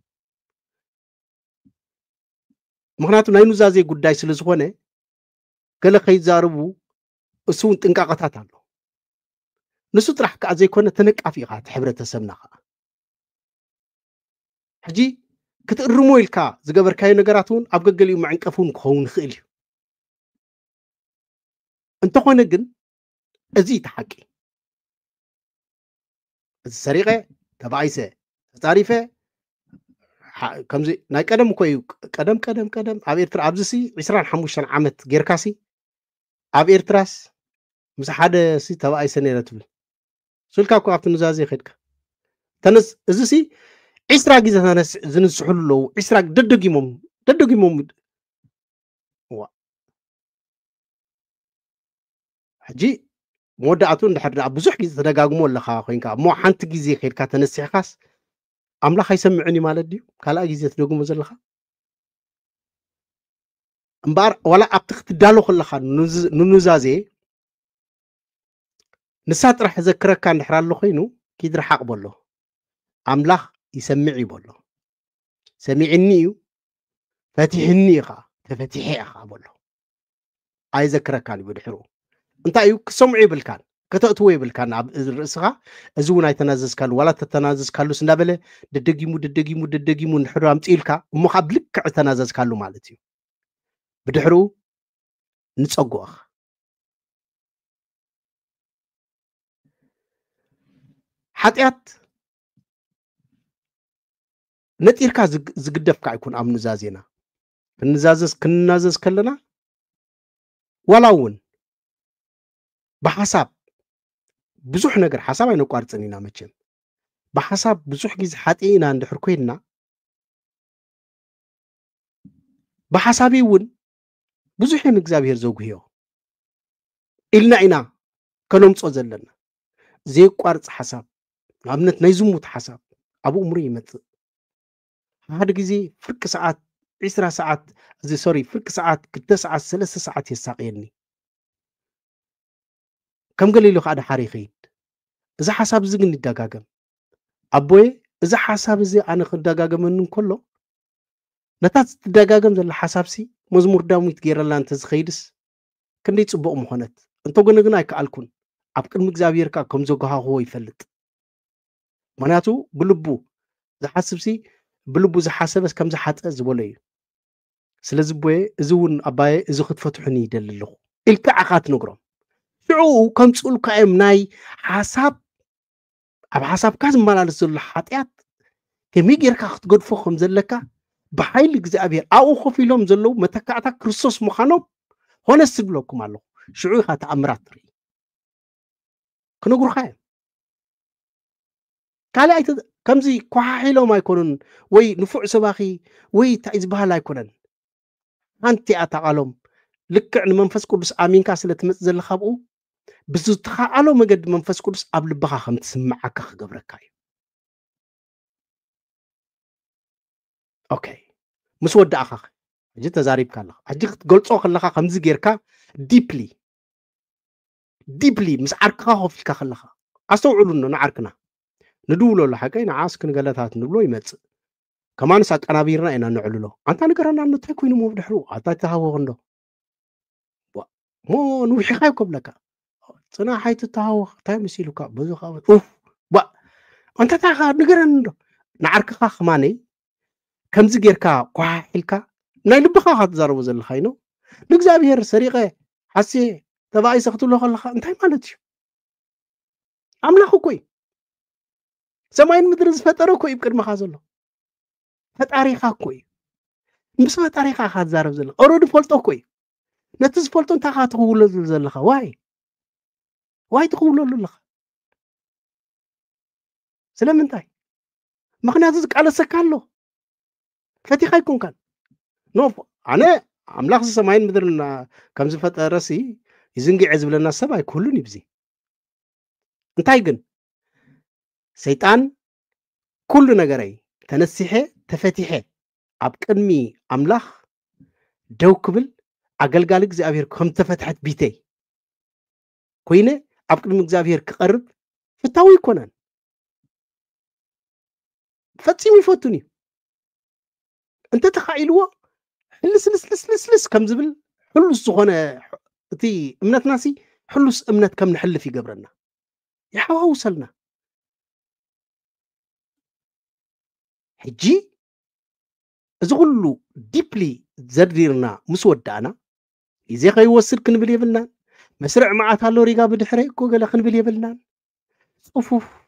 مغناتو ناينو زازي قداي سلزغونه كلا خي زاربو أسون تنقاقتات عنه نسو ترح كأزي كونه تنك أفيقات حبرة سمنا حجي كتقرمو إلكا زقبر كاي نقراتون أبقى قليو معن كفون كهون خيلي انت خونا قن أزي تحكي السريقة تبعيسة تعريفة كم زي ناي قدم كوي قدم عبير ترى عبزسي 25 عامت غيركاسي عبير تراس مس حدا سي تبعيسة نيرتبل سلكا كو عبت نزازي خدك تنس ازسي عسرا جيزة تنس زنس حلو عسرا ددقيموم وا حجي مودعتون دحر بزح جيزة تدقاقمو لخا خوينكا مو حانت جيزي خيركا تنسي خاص أملاخ يسمعني مالد ديو كالا جيزة تدقو مزلخا امبار ولا أبتخت دالو خلخا ننزازي نسات رح ذكرك كان دحرال له خينو كيد رح أقبل له أملاخ يسمعي بولو سمعنيو فاتحني خا تفتحي خا بولو أي ذكرك كان بدحرو انت أيو سمعي بالكان كتأتوي بالكان الرئيسها أزونا يتنازز كالو ولا تتنازز كالو سنابله ددقيمو نحرو أمتيلكا ومخابلك يتنازز كالو مالتيو بدحرو نتصقوخ حتيات نتيركا زقدفكا يكون أم نزازينا كننازز كلنا ولاون بحساب بزوح نجر حساب أنا قارتنينا متشم بحساب بزوح جيز حتينا عند حركينا بحسابي ون ብዙሕን እግዚአብሔር ዘጉህዮ ኢልና ኢና ከነምጾ ዘለና ዘይቋርጽ ሓሳብ ንኣብነት ናይ ዝሙት ሓሳብ ኣብ እምሮ ይመጽእ ሓደ ግዜ ፍርቂ ሰዓት 20 ሰዓት ፍርቂ ሰዓት 2 ሰዓት 3 ሰዓት የሳቅየኒ ከም ገሊሉ ከዓ ድሓር ይኸይድ እዚ ሓሳብ እዚ ግን ይደጋገም ኣቦዬ እዚ ሓሳብ እዚ ኣነ ክደጋገመኒ እንከሎ ነታ ትደጋገም ዘላ ሓሳብሲ መዝሙር ዳዊት ገይረላ እንተ ዝኸይድስ ክንደይ ጽቡቕ ምኾነት እንተኾነ ግን ኣይከኣልኩን ኣብ ቅድሚ እግዚኣብሔር ከዓ ከም ዘጓሃኽዎ ይፈልጥ ምክንያቱ ብልቡ ዝሓስብሲ ብልቡ ዝሓሰበስ ከም ዝሓፀ ዝበሎ እዩ ስለዚ ቦዬ እዚ እውን ኣባዬ እዚ ክትፈትሑኒ ይደሊ ኣለኹ ኢልካ ዓኻ ትነግሮም ሽዑ ከምፅኡልካ እዮም ናይ ሓሳብ ኣብ ሓሳብካ ዝመላለስ ዘሎ ሓጢኣት ከመይ ጌርካ ክትገድፎ ከም ዘለካ ብሓይሊ እግዚኣብሔር ኣብኡ ኮፍ ኢሎም ዘለው መተካእታ ክርስቶስ ምዃኖም ሆነስ ትብለኩም ኣለኹ ሽዑ ኢኻ ተኣምራት ትርኢ ክነግሩካ እዮም ካልኣይ ከምዚ ኳሓሒሎም ኣይኮኑን ወይ ንፉዕ ሰባኺ ወይ እንታይ ዝበሃል ኣይኮነን ሓንቲ እያ ተቓሎም ልክዕ ንመንፈስ ቅዱስ ኣሚንካ ስለ ትመፅእ ዘለካ ብኡ ብዝተኻኣሎ መገዲ መንፈስ ቅዱስ ኣብ ልብኻ ከም ትስምዓካ ክገብረካ እዩ ኦኬ ምስ ወዳእኻ ሕጂ ተዛሪብካ ኣለኻ ሕጂ ክትገልፆ ከለካ ከምዚ ጌርካ ዲፕሊ ምስ ዓርክኻ ኮፍ ኢልካ ከለካ ኣስተውዕሉኖ ንዓርክና ندولو لحقي نعاس كن قالتها نبلو يمت كمان ساق أنابيرنا إنا نعللو أنت نقرأنا أنه تكوين مو بدحرو أنت تهاو غندو مو نوحي خايكم لك صنا حيت تهاو تاي مسيلوك بزو خاوت أنت تاخا نقرأنا نعرك خاخ ماني كم زجيركا قاحلكا نايلبخا هتزارو زل خاينو نقزابير سريقه حسي تبعي سقطلو خلخا انت مالتش أملاخو كوي سماين مدرز فترو كوي بقدم خازلو فتاريخا كوي مس فتاريخا خازارو زل اورود فولتو كوي نتز فولتو انت خاتقولو زلخا واي تقولو لخا سلامنتاي مخنياتو زقاله سكالو فتيخا يكون كان نوف انا املاخ سماين مدرنا كم زفترسي يزنقي عزبلنا سباي كلن يبزي انتاي جن سيطان كل نجاري تنسيحه تفتيحه أبكرمي أملاخ دوكبل أقلقالك زابير كم تفتحت بيتي كوينه أبكرمي زابير كقرب فتاوي كونان فتسيمي فوتوني أنت تخيلوا لس كم زبل حلوس هنا تي أمنت ناسي حلوس أمنت كم نحل في قبرنا يا حوا وصلنا حجي زغلو ديبلي زرديرنا مسودانا إذا خي يوصل كنبل يبلنا مسرع معات هالو ريقا بدحري كوغلا كنبل يبلنا صفوف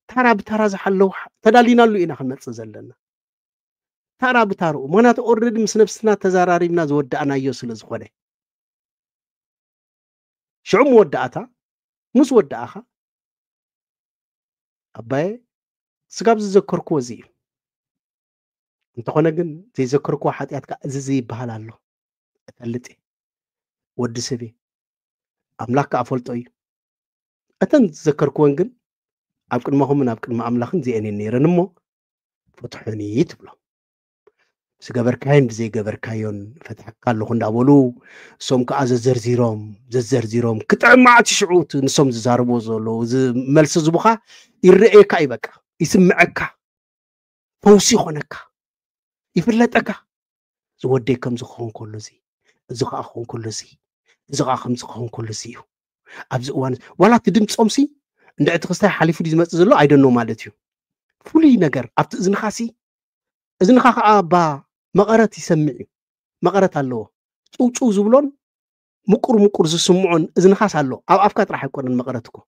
ترى بترى زحلو تدالينا لو إنا خمت زلنا ترى بتارو مغنات أوريد مسنفسنا تزاراري بنا زودانا يوصل زخوله شعو موداتا مسوداها أباي سقاب زذكركو زي انت خونا جن زي زكركو حاتياتك زي بحالالو اتلتي ود سبي املاك افولطوي اتن زكركو جن ابقن ما هم ابقن ما املاخن زي اني نيرنمو فتحني تبلو سغبركاين زي غبركايون فتحكالو خندابولو سوم زرزيروم كطعمات شعوت نسوم زاربو زولو ملس زبخا يرئيك ايبك يسمعك فوسي خونك يفلتك زودي كم زخون كل زي زخا خون كل زي زخا خم زخون كل زي ابز وان ولا تدم صومسي اندعت خستا حليفو دي زمص زلو اي دونو مالتيو فولي نجر ابت اذن خاسي اذن خا ابا مقرت يسمعي مقرت الله صوصو زبلون مقر زسمعون اذن خاس الله اب افكا طرح يكون مقرتكو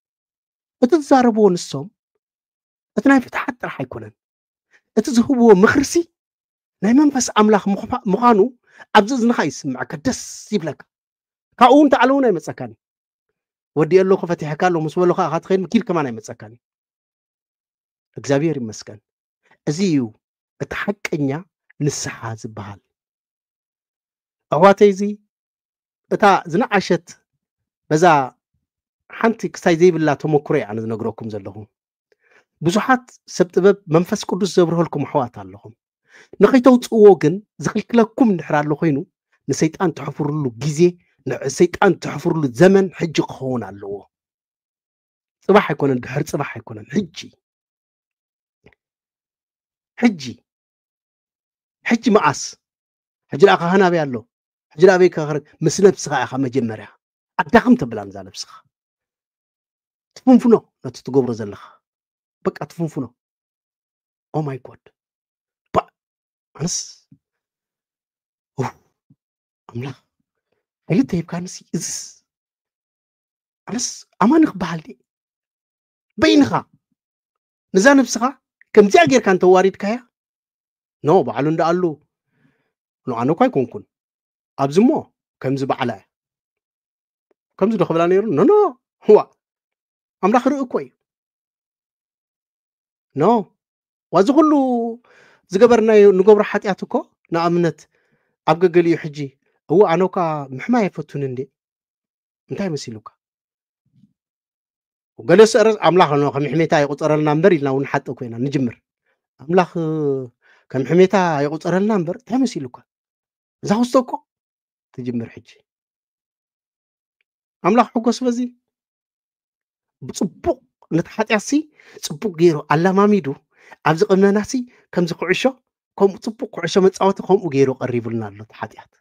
اتزاربو نسوم اتناي فتحت راح يكونن اتزهبو مخرسي ناي منفس املاخ مخانو ابزز نخايس معك دس يبلك كاون تعالونا يمصكاني ودي الله فتحك له مسولو خا خاتخين كيل كمان يمصكاني እግዚአብሔር ይመስገን እዚዩ እተሐቀኛ ንስሐ ዝባሃል أحواتي እታ ዝነዓሸት በዛ ሓንቲ ክሳይ ዘይብላ ተመክሮ ኣነ ዝነግረኩም ዘለኹ ብዙሓት ሰብ ጥበብ መንፈስ ቅዱስ ዘብርህልኩም ኣሕዋት ኣለኹም ንኸይተውፅዎ ግን ዝኽልክለኩም እንድሕር ኣሎ ኮይኑ ንሰይጣን ትሕፍርሉ ግዜ ንሰይጣን ትሕፍርሉ ዘመን ሕጂ ክኸውን ኣለዎ ጽባሕ ኣይኮነን ድሕር ጽባሕ ኣይኮነን ሕጂ መዓስ ሕጂ ላኻ ሃናበይ ኣሎ ሕጂ ላበይ ከኽርግ ምስ ነብስኻ ኢኻ መጀመርያ ኣዳኽም ተብላ ንዛ ነብስኻ ትፍንፍኖ ነቲ ትገብሮ ዘለኻ በቃ ትፍንፍኖ ኦ ማይ ጎድ ኣነስ ኣምላኽ ኣይልተ ይብካንስ እዝስ ኣነስ ኣማን ክበሃል ዲ በይንኻ ንዛ ነብስኻ ከምዚኣ ጌርካ እንተዋሪድካያ ኖ በዓሉ እንዳኣሉ ኖ ኣነ እኳ ኣይኮንኩን ኣብዚ እሞ ከምዚ በዓላ እያ ከምዚ ዶ ክብላ ነይሩ ኖ ዋ ኣምላኽ ርኢ እኮ እዩ ኖ ዋዚ ኩሉ ዝገበርናዮ ንገብሮ ሓጢኣት እኮ ንኣብነት ኣብ ገገሊኡ ሕጂ እዎ ኣነ እኳ ምሕማይ ኣይፈቱን እንዴ እንታይ መሲሉካ ገለ ሰረዝ ኣምላኽ ነው ከም ሕሜታ ይቁፀረልና እምበር ኢልና እውን ሓጥ ኮይና ንጅምር ኣምላኽ ከም ሕሜታ ይቁፀረልና እምበር እንታይ መሲሉካ እዛ ውስጥ እኮ ትጅምር ሕጂ ኣምላኽ ሕጎስ በዚ ብፅቡቅ ነቲ ሓጢኣሲ ፅቡቅ ገይሩ ኣላማሚዱ ኣብዚ ቅድመናሲ ከምዚ ኩዕሾ ከምኡ ፅቡቅ ኩዕሾ መፃወቲ ከምኡ ገይሩ ቀሪቡልና ኣሎ እቲ ሓጢኣት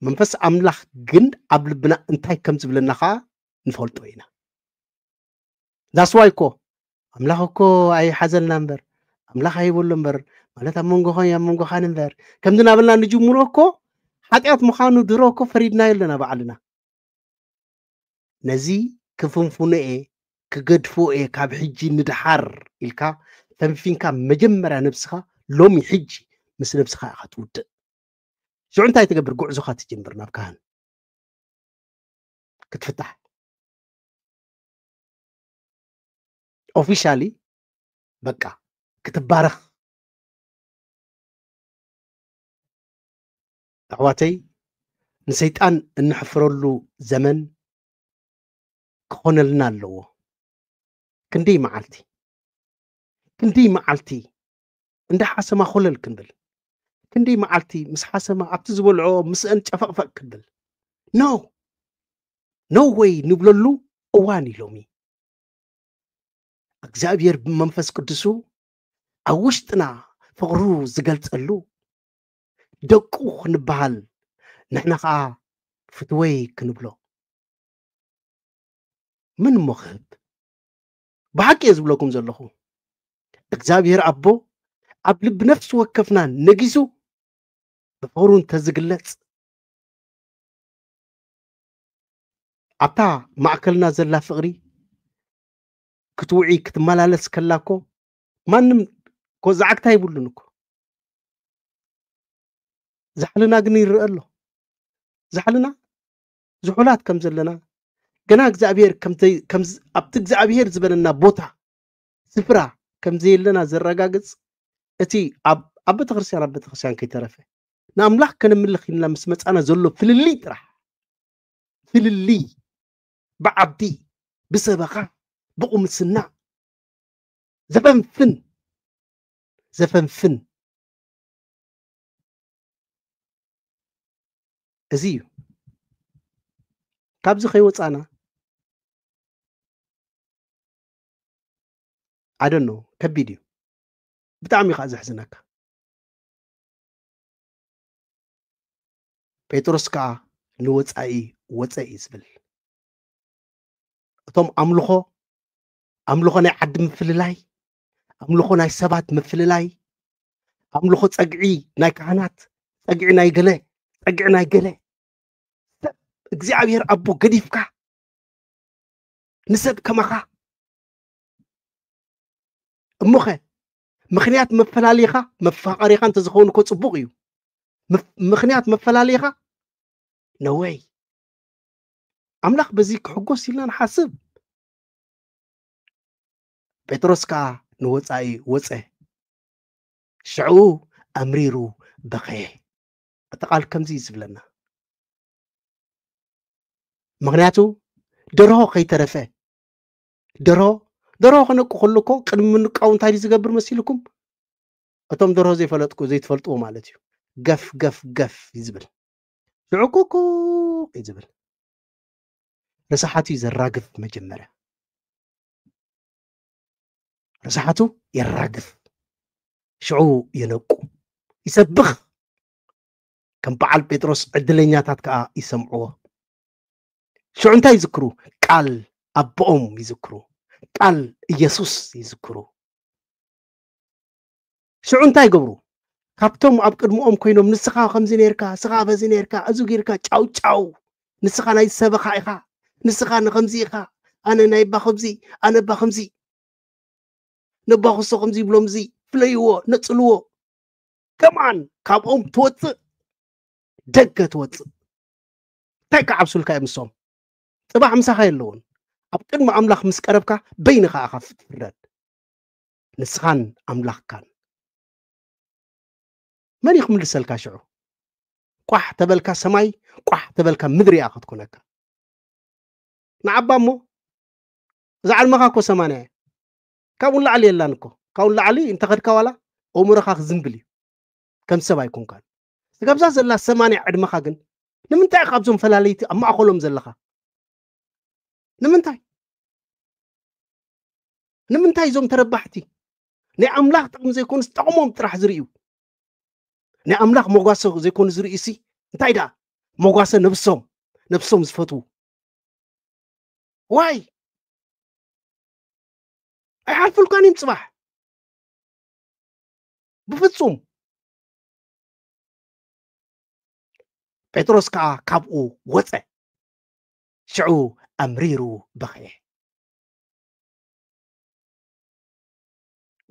መንፈስ ኣምላኽ ግን ኣብ ልብና እንታይ ከም ዝብለና ከዓ ንፈልጦ ኢና ዳስዋይ እኮ ኣምላኽ እኮ ኣይሓዘልና እምበር ኣምላኽ ኣይበሎ እምበር ማለት ኣብ መንጎኸን ኣብ መንጎኻን እምበር ከምዚ ናበልና ንጅምሮ እኮ ሓጢኣት ምዃኑ ድሮ እኮ ፈሪድና የለና ባዕልና ነዚ ክፍንፍኖ እየ ክገድፎ እየ ካብ ሕጂ ንድሓር ኢልካ ተንፊንካ መጀመርያ ነብስኻ ሎሚ ሕጂ ምስ ነብስኻ ኢኻ ትውድእ ሽዑ እንታይ ትገብር ጉዕዞኻ ትጅምር ናብ ካህን ክትፍታሕ ኦፊሻሊ በቃ ክትባረኽ ኣሕዋተይ ንሰይጣን እንሕፍረሉ ዘመን ክኾነልና ኣለዎ ክንደይ መዓልቲ እንዳሓሰማ ኮለል ክንብል ክንደይ መዓልቲ ምስ ሓሰማ ኣብቲ ዝበልዖ ምስአን ጨፈቕፈቕ ክንብል ኖ ወይ ንብለሉ እዋን ኢሎሚ እግዚአብሔር ብመንፈስ ቅዱሱ ኣብ ውሽጥና ፍቕሩ ዝገልጸሉ ደቁ ክንበሃል ንሕና ከዓ ፍትወይ ክንብሎ ምን ሞኽብ ብሓቂ እየ ዝብለኩም ዘለኹ እግዚአብሔር ኣቦ ኣብ ልብ ነፍሲ ወከፍና ነጊሱ ብፍቕሩ እንተዝግለጽ ኣብታ ማእከልና ዘላ ፍቕሪ ክትውዒ ክትመላለስ ከላኮ ማንም ኮ ዛዕግታ ይብሉን እኮ زحلنا قنير الله زحلنا زحولات كم زلنا جنا እግዚአብሔር كم أبت እግዚአብሔር زبلنا بوتا سفرة كم زي لنا زرقاقز أتي أب تخرسيان كي ترفه ناملاح كان ملخ إن لمس أنا زلوا في اللي ترح في اللي بعبدي بسبقة بقوم السنة زفن فن أزيو كابز خيوت أنا I don't know كبيديو بتعمي خازح زنك بيتروس كا نوت أي وتأي زبل توم أملخو ناي عد مفللاي أملخو ناي سبات مفللاي أملخو تأجعي ناي كهانات تأجعي ناي قلي تأجعي ناي قلي እግዚአብሔር አቦ ገዲፍካ ንሰብ ከማኻ እሞኸ ምኽንያት መፈላለይኻ መፋቐሪኻ እንተ ዝኸውን እኮ ጽቡቕ እዩ ምኽንያት መፈላለይኻ ነወይ ኣምላኽ በዚ ክሕጎስ ኢልና ንሓስብ ጴጥሮስ ከዓ ንወፃኢ ወፀ ሽዑ ኣምሪሩ በኸየ أتقال كم زي زبلنا مغنياتو درو كي ترفه درو خنق خلكو قدم من قاون تايدي زغبر مسيلكم أتم درو زي فلتكو زي تفلطو مالتيو قف يزبل شعوكوكو يزبل رسحاتي زراقف مجمرة رسحاتو يراقف شعو ينقو يسبخ كم بعل بيتروس عدلينياتات كا يسمعوه شو انت يذكروا قال أبوهم يذكروا قال يسوس يذكروا شو انت يقبروا كابتم أب قدمهم كوينهم نسخا خمزين يركا سخا بزين يركا أزوج يركا تشاو نسخا ناي سبخا إخا نسخا نخمزي إخا أنا ناي بخمزي أنا بخمزي نبخصو خمزي بلومزي فليوه نتصلوه كمان كابهم توت دقة توت تايكا عبسول كاي مسوم صباح مسخا يلون أب قدم أملاخ مسكربكا بينخا أخاف تفرد نسخان أملاخ كان من يخمل السلكا شعو قح تبلكا سماي قح تبلكا مدري أخذ كونك نعبامو زعل مخاكو سمانه كاون لعلي اللانكو كاون لعلي انت غير كوالا أمورخاك زنبلي كم سبا يكون كان سقابزا زلا سمانه عد مخاقن نمنتاي خابزهم فلاليتي أما أخولهم زلخا نمنتاي زوم تربحتي ني أملاخ تقم زي كون استقمهم ترح زريو ني أملاخ موغاسو زي كون زريسي انتاي دا موغاسو نفسهم زفتو واي أي عارفو الكان ينصبح بفتصوم بيتروس كا كابو وصع شعو أمريرو بخيه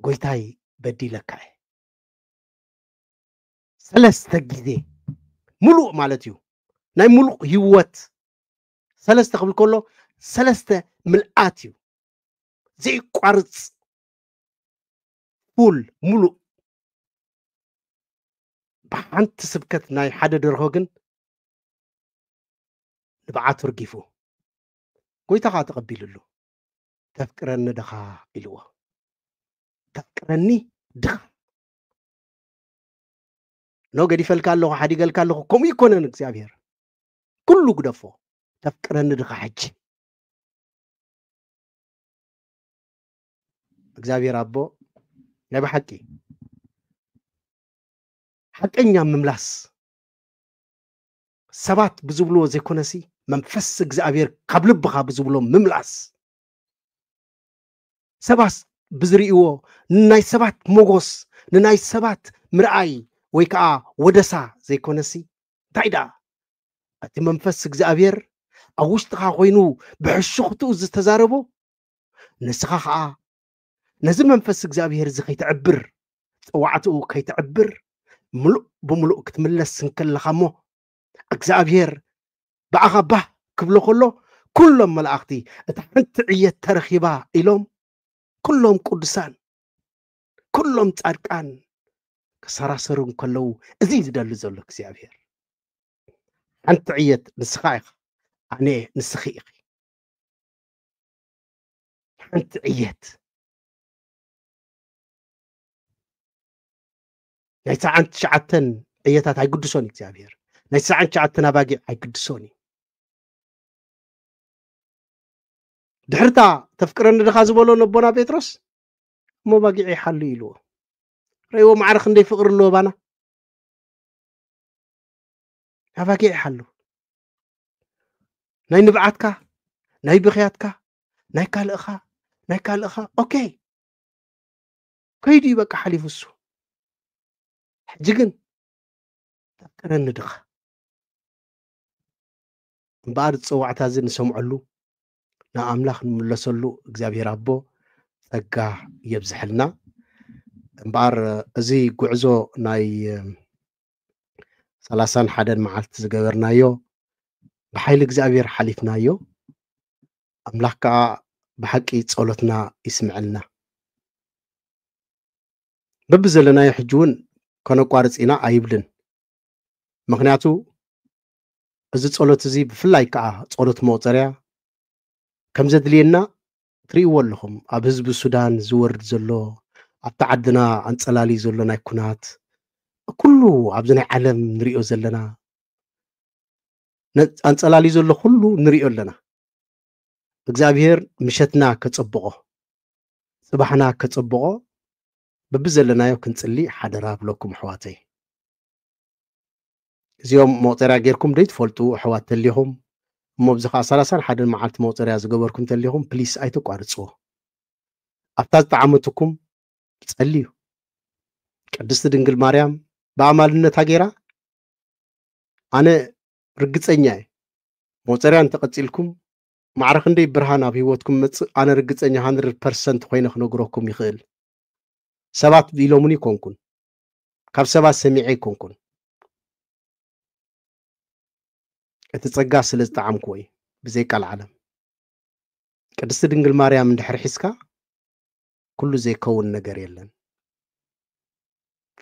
قويتاي بدي لكاي سلسة جدي ملوء مالتيو ناي ملوء هيوت سلسة قبل كله سلسة ملآتيو زي قارص فول ملوء بحانت سبكت ناي حدا درهوغن نبعاتو رقيفو قويتا خا تقبيل له تفكرني دخا إلوه تفكرني دخا نو قد يفلك الله حدي قال كالله كم يكون እግዚአብሔር كله قدفو تفكرني دخا حج እግዚአብሔር አቦ نبي حقي حقኛ مملاس سبات بزبلو زي كونسي منفس እግዚአብሔር كابلبخا بزبلو مملاس سباس بزريو ناي سبات موغوس ناي سبات مرأي ويكا ودسا زي كونسي تايدا اتي منفس እግዚአብሔር اوشتخا خوينو بحشختو زتزاربو نسخا نزم منفس እግዚአብሔር زي كيتعبر طوعتو كيتعبر ملؤ بملؤ كتملس نكلخمو እግዚአብሔር بعغبه كبلو كله كلهم ملائكتي اتحنت عيت ترخيبا إلهم كلهم قدسان كلهم ጻድቃን كسراسرون كلو ازيد دلو زلو እግዚአብሔር انت عيت نسخايخ أنا نسخيخي انت عيت نايسا عن شعتن عيتات هاي قدسوني እግዚአብሔር نايسا عن شعتن باقي هاي قدسوني دحرتا تفكرن دخا زبلو نبونا بيتروس مو باقي يحلو يلو ريو معرخ ندي فقر له بانا باقي يحلو ناي نبعاتكا ناي بخياتكا ناي كالخا اوكي كيدي بقى حليفسو حجيكن تفكرن دخا بعد صوعتا زين سمعلو نا أملاخ نملسلو እግዚአብሔር አቦ ጸጋ يبزحلنا امبار ازي قعزو ناي 31 معلت زغبرنايو بحيل እግዚአብሔር حليفنايو أملاخ كا بحقي ጸሎትና يسمعلنا ببزلنا يحجون كنقارصينا ايبلن ምክንያቱ እዚ ጸሎት እዚ ብፍላይ ከዓ ጸሎት መቁፀርያ ከም ዘድልየና ትርእይዎ ኣለኹም ኣብ ህዝቢ ሱዳን ዝወርድ ዘሎ ኣብቲ ዓድና ኣንጸላሊ ዘሎ ናይ ኩናት ኩሉ ኣብዚ ናይ ዓለም ንሪኦ ዘለና ኣንጸላሊ ዘሎ ኩሉ ንሪኦ ኣለና እግዚኣብሔር ምሸትና ከጸብቆ ጽባሕና ከጸብቆ በብዘለናዮ ክንጽሊ ሓደራ ብለኩም ኣሕዋተይ እዚኦም መቁፀርያ ጌርኩም ደይትፈልጡ ኣሕዋት ተሊኹም እሞ ብዚ ከዓ 31 መዓልቲ መቁፀርያ ዝገበርኩም ተሊኹም ፕሊስ ኣይተቋርፅዎ ኣብታ ዝተዓመትኩም ጸልዩ ቅድስቲ ድንግል ማርያም ብኣማልነታ ጌራ ኣነ ርግፀኛ እየ መቁፀርያ እንተቐፂልኩም ማዕረ ክንደይ ብርሃን ኣብ ሂወትኩም መፅእ ኣነ ርግፀኛ 100% ኮይነ ክነግረኩም ይኽእል ሰባት ኢሎሙን ይኮንኩን ካብ ሰባት ሰሚዐ ይኮንኩን እቲ ጸጋ ስለ ዝጠዓምኩ ወይ ብዘይቃል ዓለም ቅድስቲ ድንግል ማርያም እንድሕር ሒዝካ ኩሉ ዘይከውን ነገር የለን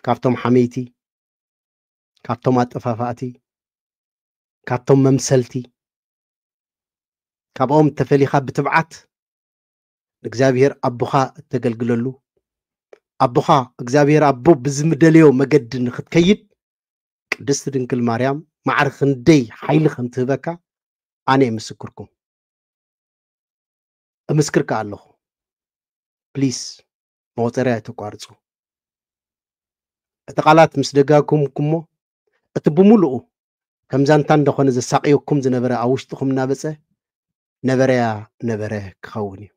ካብቶም ሓመይቲ ካብቶም ኣጠፋፋእቲ ካብቶም መምሰልቲ ካብኦም ተፈሊኻ ብትብዓት እግዚአብሔር ኣቦኻ እተገልግለሉ ኣቦኻ እግዚአብሔር ኣቦ ብዝምደልዮ መገዲ ንኽትከይድ ቅድስቲ ድንግል ማርያም ማዕረ ክንደይ ሓይሊ ከም ትህበካ ኣነ ምስክርኩም እምስክርካ ኣለኹ ፕሊስ መቁፀርያ ኣይተቋርፁ እቲ ቃላት ምስ ደጋግምኩሞ እቲ ብምሉኡ ከምዛንታ እንደኾነ ዘሳቅየኩም ዝነበረ ኣብ ውሽጥኩም እናበፀ ነበረያ ነበረ ክኸውን እዩ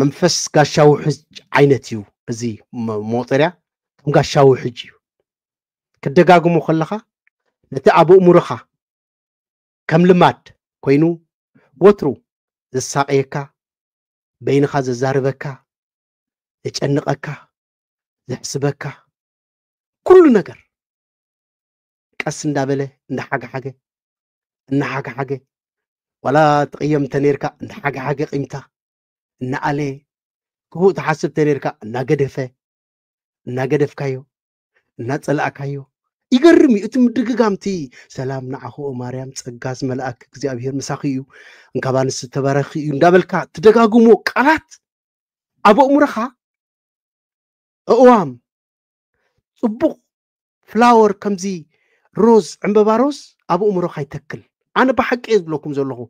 መንፈስ ጋሻዊ ሕጅ ዓይነት እዩ እዚ መቁፀርያ ከም ጋሻዊ ሕጅ እዩ ክደጋግሞ ከለኻ ነቲ ኣብ እሙርኻ ከም ልማድ ኮይኑ ወትሩ ዘሳቅየካ በይንኻ ዘዛርበካ ዘጨንቐካ ዘሕስበካ ኩሉ ነገር ቀስ እንዳበለ እንዳሓገሓገ ወላ ተቀየም ተነርካ እንዳሓገሓገ ቂምታ እናኣለ ክቡእ ተሓስብ ተነርካ እናገደፍካዮ እናጸላእካዮ ይገርም እዩ እቲ ምድግጋምቲ ሰላም ንዓኹ ማርያም ጸጋዝ መልአክ እግዚአብሔር ምሳኺ እዩ እንካባንስ ተባረኺ እዩ እንዳበልካ ትደጋግሞ ቃላት ኣብ እሙርኻ እዋም ጽቡቕ ፍላወር ከምዚ ሮዝ ዕምበባ ሮዝ ኣብ እሙርኻ ይተክል ኣነ ብሓቂ ዝብለኩም ዘለኹ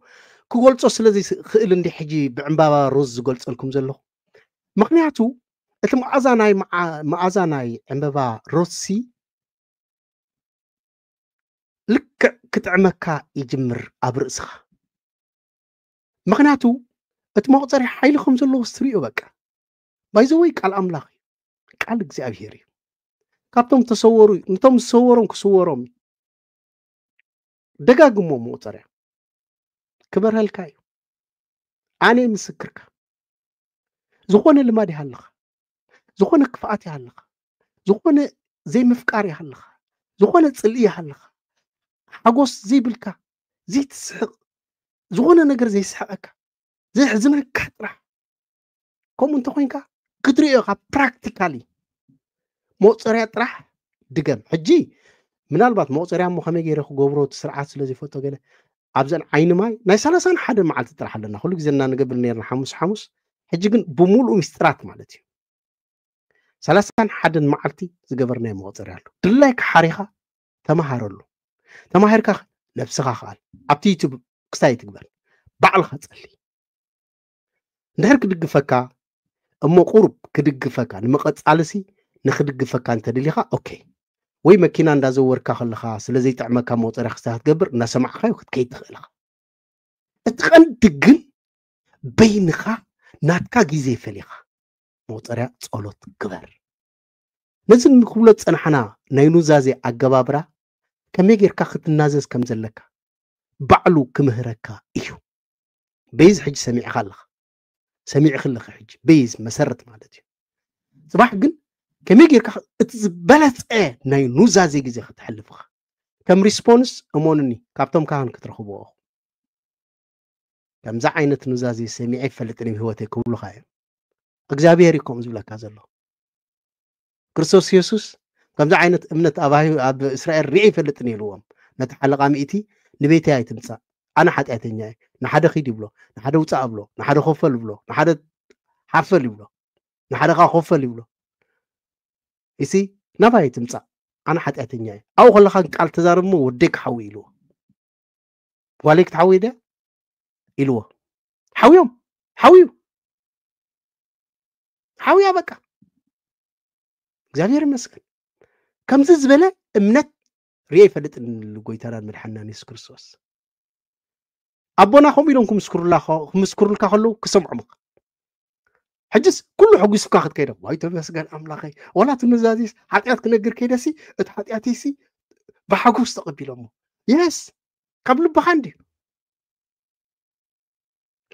ክገልጾ ስለዚ ክእል እንዲ ሕጂ ብዕምባባ ሮዝ ዝገልጸልኩም ዘለኹ ምክንያቱ እቲ መዓዛ ናይ ዕምበባ ሮዝሲ ልክዕ ክትዕመካ ይጅምር ኣብ ርእስኻ ምክንያቱ እቲ መቁፀርያ ሓይሊ ከም ዘለዎ ስትሪኦ በቃ ባይዘወይ ቃል ኣምላኽ እዩ ቃል እግዚአብሔር እዩ ካብቶም ተሰወሩ ነቶም ዝሰወሮም ክስወሮም ደጋግሞ መቁፀርያ ክበርሀልካ እዩ ኣነ ምስክርካ ዝኾነ ልማድ ይሃለኻ ዝኾነ ክፍኣት ይሃለኻ ዝኾነ ዘይምፍቃር ይሃለኻ ዝኾነ ጽልኢ ይሃለኻ ሓጎስ ዘይብልካ ዘይትስሕቕ ዝኾነ ነገር ዘይስሕቐካ ዘይሕዝነካ ጥራሕ ከምኡ እንተኮይንካ ክትሪኦ ካብ ፕራክቲካሊ መቁፀርያ ጥራሕ ድገም ሕጂ ምናልባት መቁፀርያ እሞ ከመይ ገይረ ክገብሮ ስርዓት ስለዘይፈቶ ገለ ኣብዘን ዓይኒ ማይ ናይ 31 መዓልቲ ጥራሕ ኣለና ኩሉ ግዜ ንገብር ነርና ሓሙስ ሕጂ ግን ብምሉእ ምስጢራት ማለት እዩ 31 መዓልቲ ዝገበርናዮ መቁፀርያ ኣሎ ድላይካ ሓሪኻ ተማሃረሉ ተማሂርካ ነፍስኻ ኸኣል ኣብቲ ዩቱብ ክስታይ ትግበር ባዕልኻ ጸሊ እንድሕር ክድግፈካ እሞ ቁርብ ክድግፈካ ንመቐጻልሲ ንኽድግፈካ እንተደሊኻ ኦኬ ወይ መኪና እንዳዘወርካ ከለኻ ስለዘይጥዕመካ መቁፀርያ ክስታይ ክትገብር እናሰማዕካዮ ክትከይድ ትኽእል ኢኻ እቲ ቀንዲ ግን በይንኻ ናትካ ግዜ ፈሊኻ መቁፀርያ ጸሎት ግበር ነዚ ንክብሎ ፀናሕና ናይ ኑዛዜ ኣገባብራ ከመይ ጌርካ ክትናዘዝ ከም ዘለካ ባዕሉ ክምህረካ እዩ በይዝ ሕጂ ሰሚዕኻ ኣለኻ ሰሚዕኺ ኣለኻ ሕጂ በይዝ መሰረት ማለት እዩ ጽባሕ ግን ከመይ ጌርካ እቲ ዝበለፀ ናይ ኑዛዜ ግዜ ክትሕልፍኻ ከም ሪስፖንስ እሞንኒ ካብቶም ካህን ክትረኽብዎ ከምዛ ዓይነት ኑዛዜ ሰሚዐ ይፈልጥን ህይወተይ ክብሉኻ እዮም እግዚአብሔር እዩ ከምኡ ዝብለካ ዘሎ ክርስቶስ ኢየሱስ ከምዚ ዓይነት እምነት ኣብ እስራኤል ርዒ ይፈልጥን ኢልዎም ነቲ ሓለቓ ሚእቲ ንቤተይ ኣይትምፃእ ኣነ ሓጢኣተኛ እየ ንሓደ ኺድ ይብሎ ንሓደ ውፃእ ኣብሎ ንሓደ ኮፈል ይብሎ ንሓደ ሓፈል ይብሎ ንሓደኻ ኮፈል ይብሎ እሲ ናባይ ትምፃእ ኣነ ሓጢኣተኛ እየ ኣብኡ ከለኻ ቃል ተዛረብ ሞ ወደይ ክሓዊ ኢልዎ ጓለይ ክትሓዊ ደ ኢልዎ ሓዊዮም ሓዊዩ ሓዊያ በቃ እግዚአብሔር ይመስገን ከምዚ ዝበለ እምነት ርያ ይፈልጥን ጎይታናን መድሓኒናን ኢየሱስ ክርስቶስ ኣቦና ከምኡ ኢሎም ክምስክሩልካ ከለዉ ክሰምዖም ሕጅስ ኩሉ ሕጉስካ ክትከይደ ዋይ ተመስገን ኣምላኸይ ወላ ትንዛዚስ ሓጢኣት ክነግር ከይደሲ እቲ ሓጢኣተይሲ ብሓጎስ ተቐቢሎሞ የስ ካብ ልብኻ እንዲ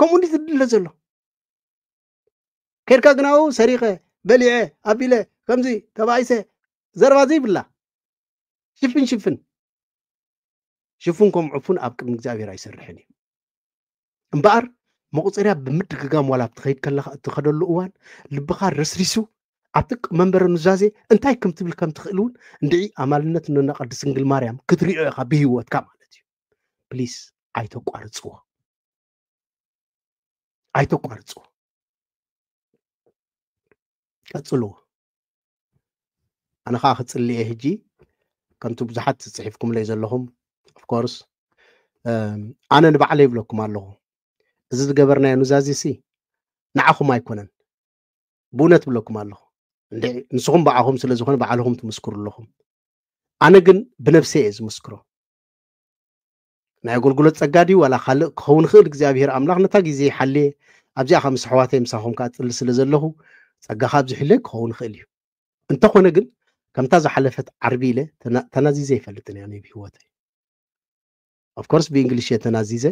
ከምኡ እንዲ ትድለ ዘሎ ከይድካ ግናው ሰሪቐ በሊዐ ኣቢለ ከምዚ ተባይሰ ዘረባ ዘይብላ ሽፍን ሽፉን ከም ዕፉን ኣብ ቅድሚ እግዚአብሔር ኣይሰርሕን እዩ እምበኣር መቁፀርያ ብምድግጋም ዋላ ብትኸይድ ከለኻ እትኸደሉ እዋን ልብኻ ረስሪሱ ኣብቲ መንበረ ኑዛዜ እንታይ ከም ትብል ከም ትኽእል እውን እንድዒ ኣማልነት ንና ቅድስት ድንግል ማርያም ክትሪኦ ኢኻ ብሂወትካ ማለት እዩ ፕሊስ ኣይተቋርፅዎ ቀፅልዎ ኣነ ከዓ ክፅልየ ሕጂ ከምቲ ብዙሓት ፅሒፍኩምለይ ዘለኹም ኦፍኮርስ ኣነ ንባዕለይ ይብለኩም ኣለኹ እዚ ዝገበርናዮ ኑዛዜ ሲ ንዓኹም ኣይኮነን ብእውነት ብለኩም ኣለኹ ንስኹም በዓኹም ስለ ዝኾነ ባዕልኹም ትምስክሩ ኣለኹም ኣነ ግን ብነፍሰ እየ ዝምስክሮ ናይ ኣገልግሎት ፀጋ ድዩ ዋላ ካልእ ክኸውን ክእል እግዚኣብሔር ኣምላኽ ነታ ግዜ ሓልየ ኣብዚኣ ኻ ምስ ኣሕዋተይ ምሳኹም ከዓ ፅሊ ስለ ዘለኹ ፀጋኻ ኣብዝሕለይ ክኸውን ክእል እዩ እንተኾነ ግን ከምታ ዝሓለፈት ዓርቢ ኢለ ተናዚዘ ይፈልጥን እያ ብሂወተይ ኦፍኮርስ ብእንግሊሽ እየ ተናዚዘ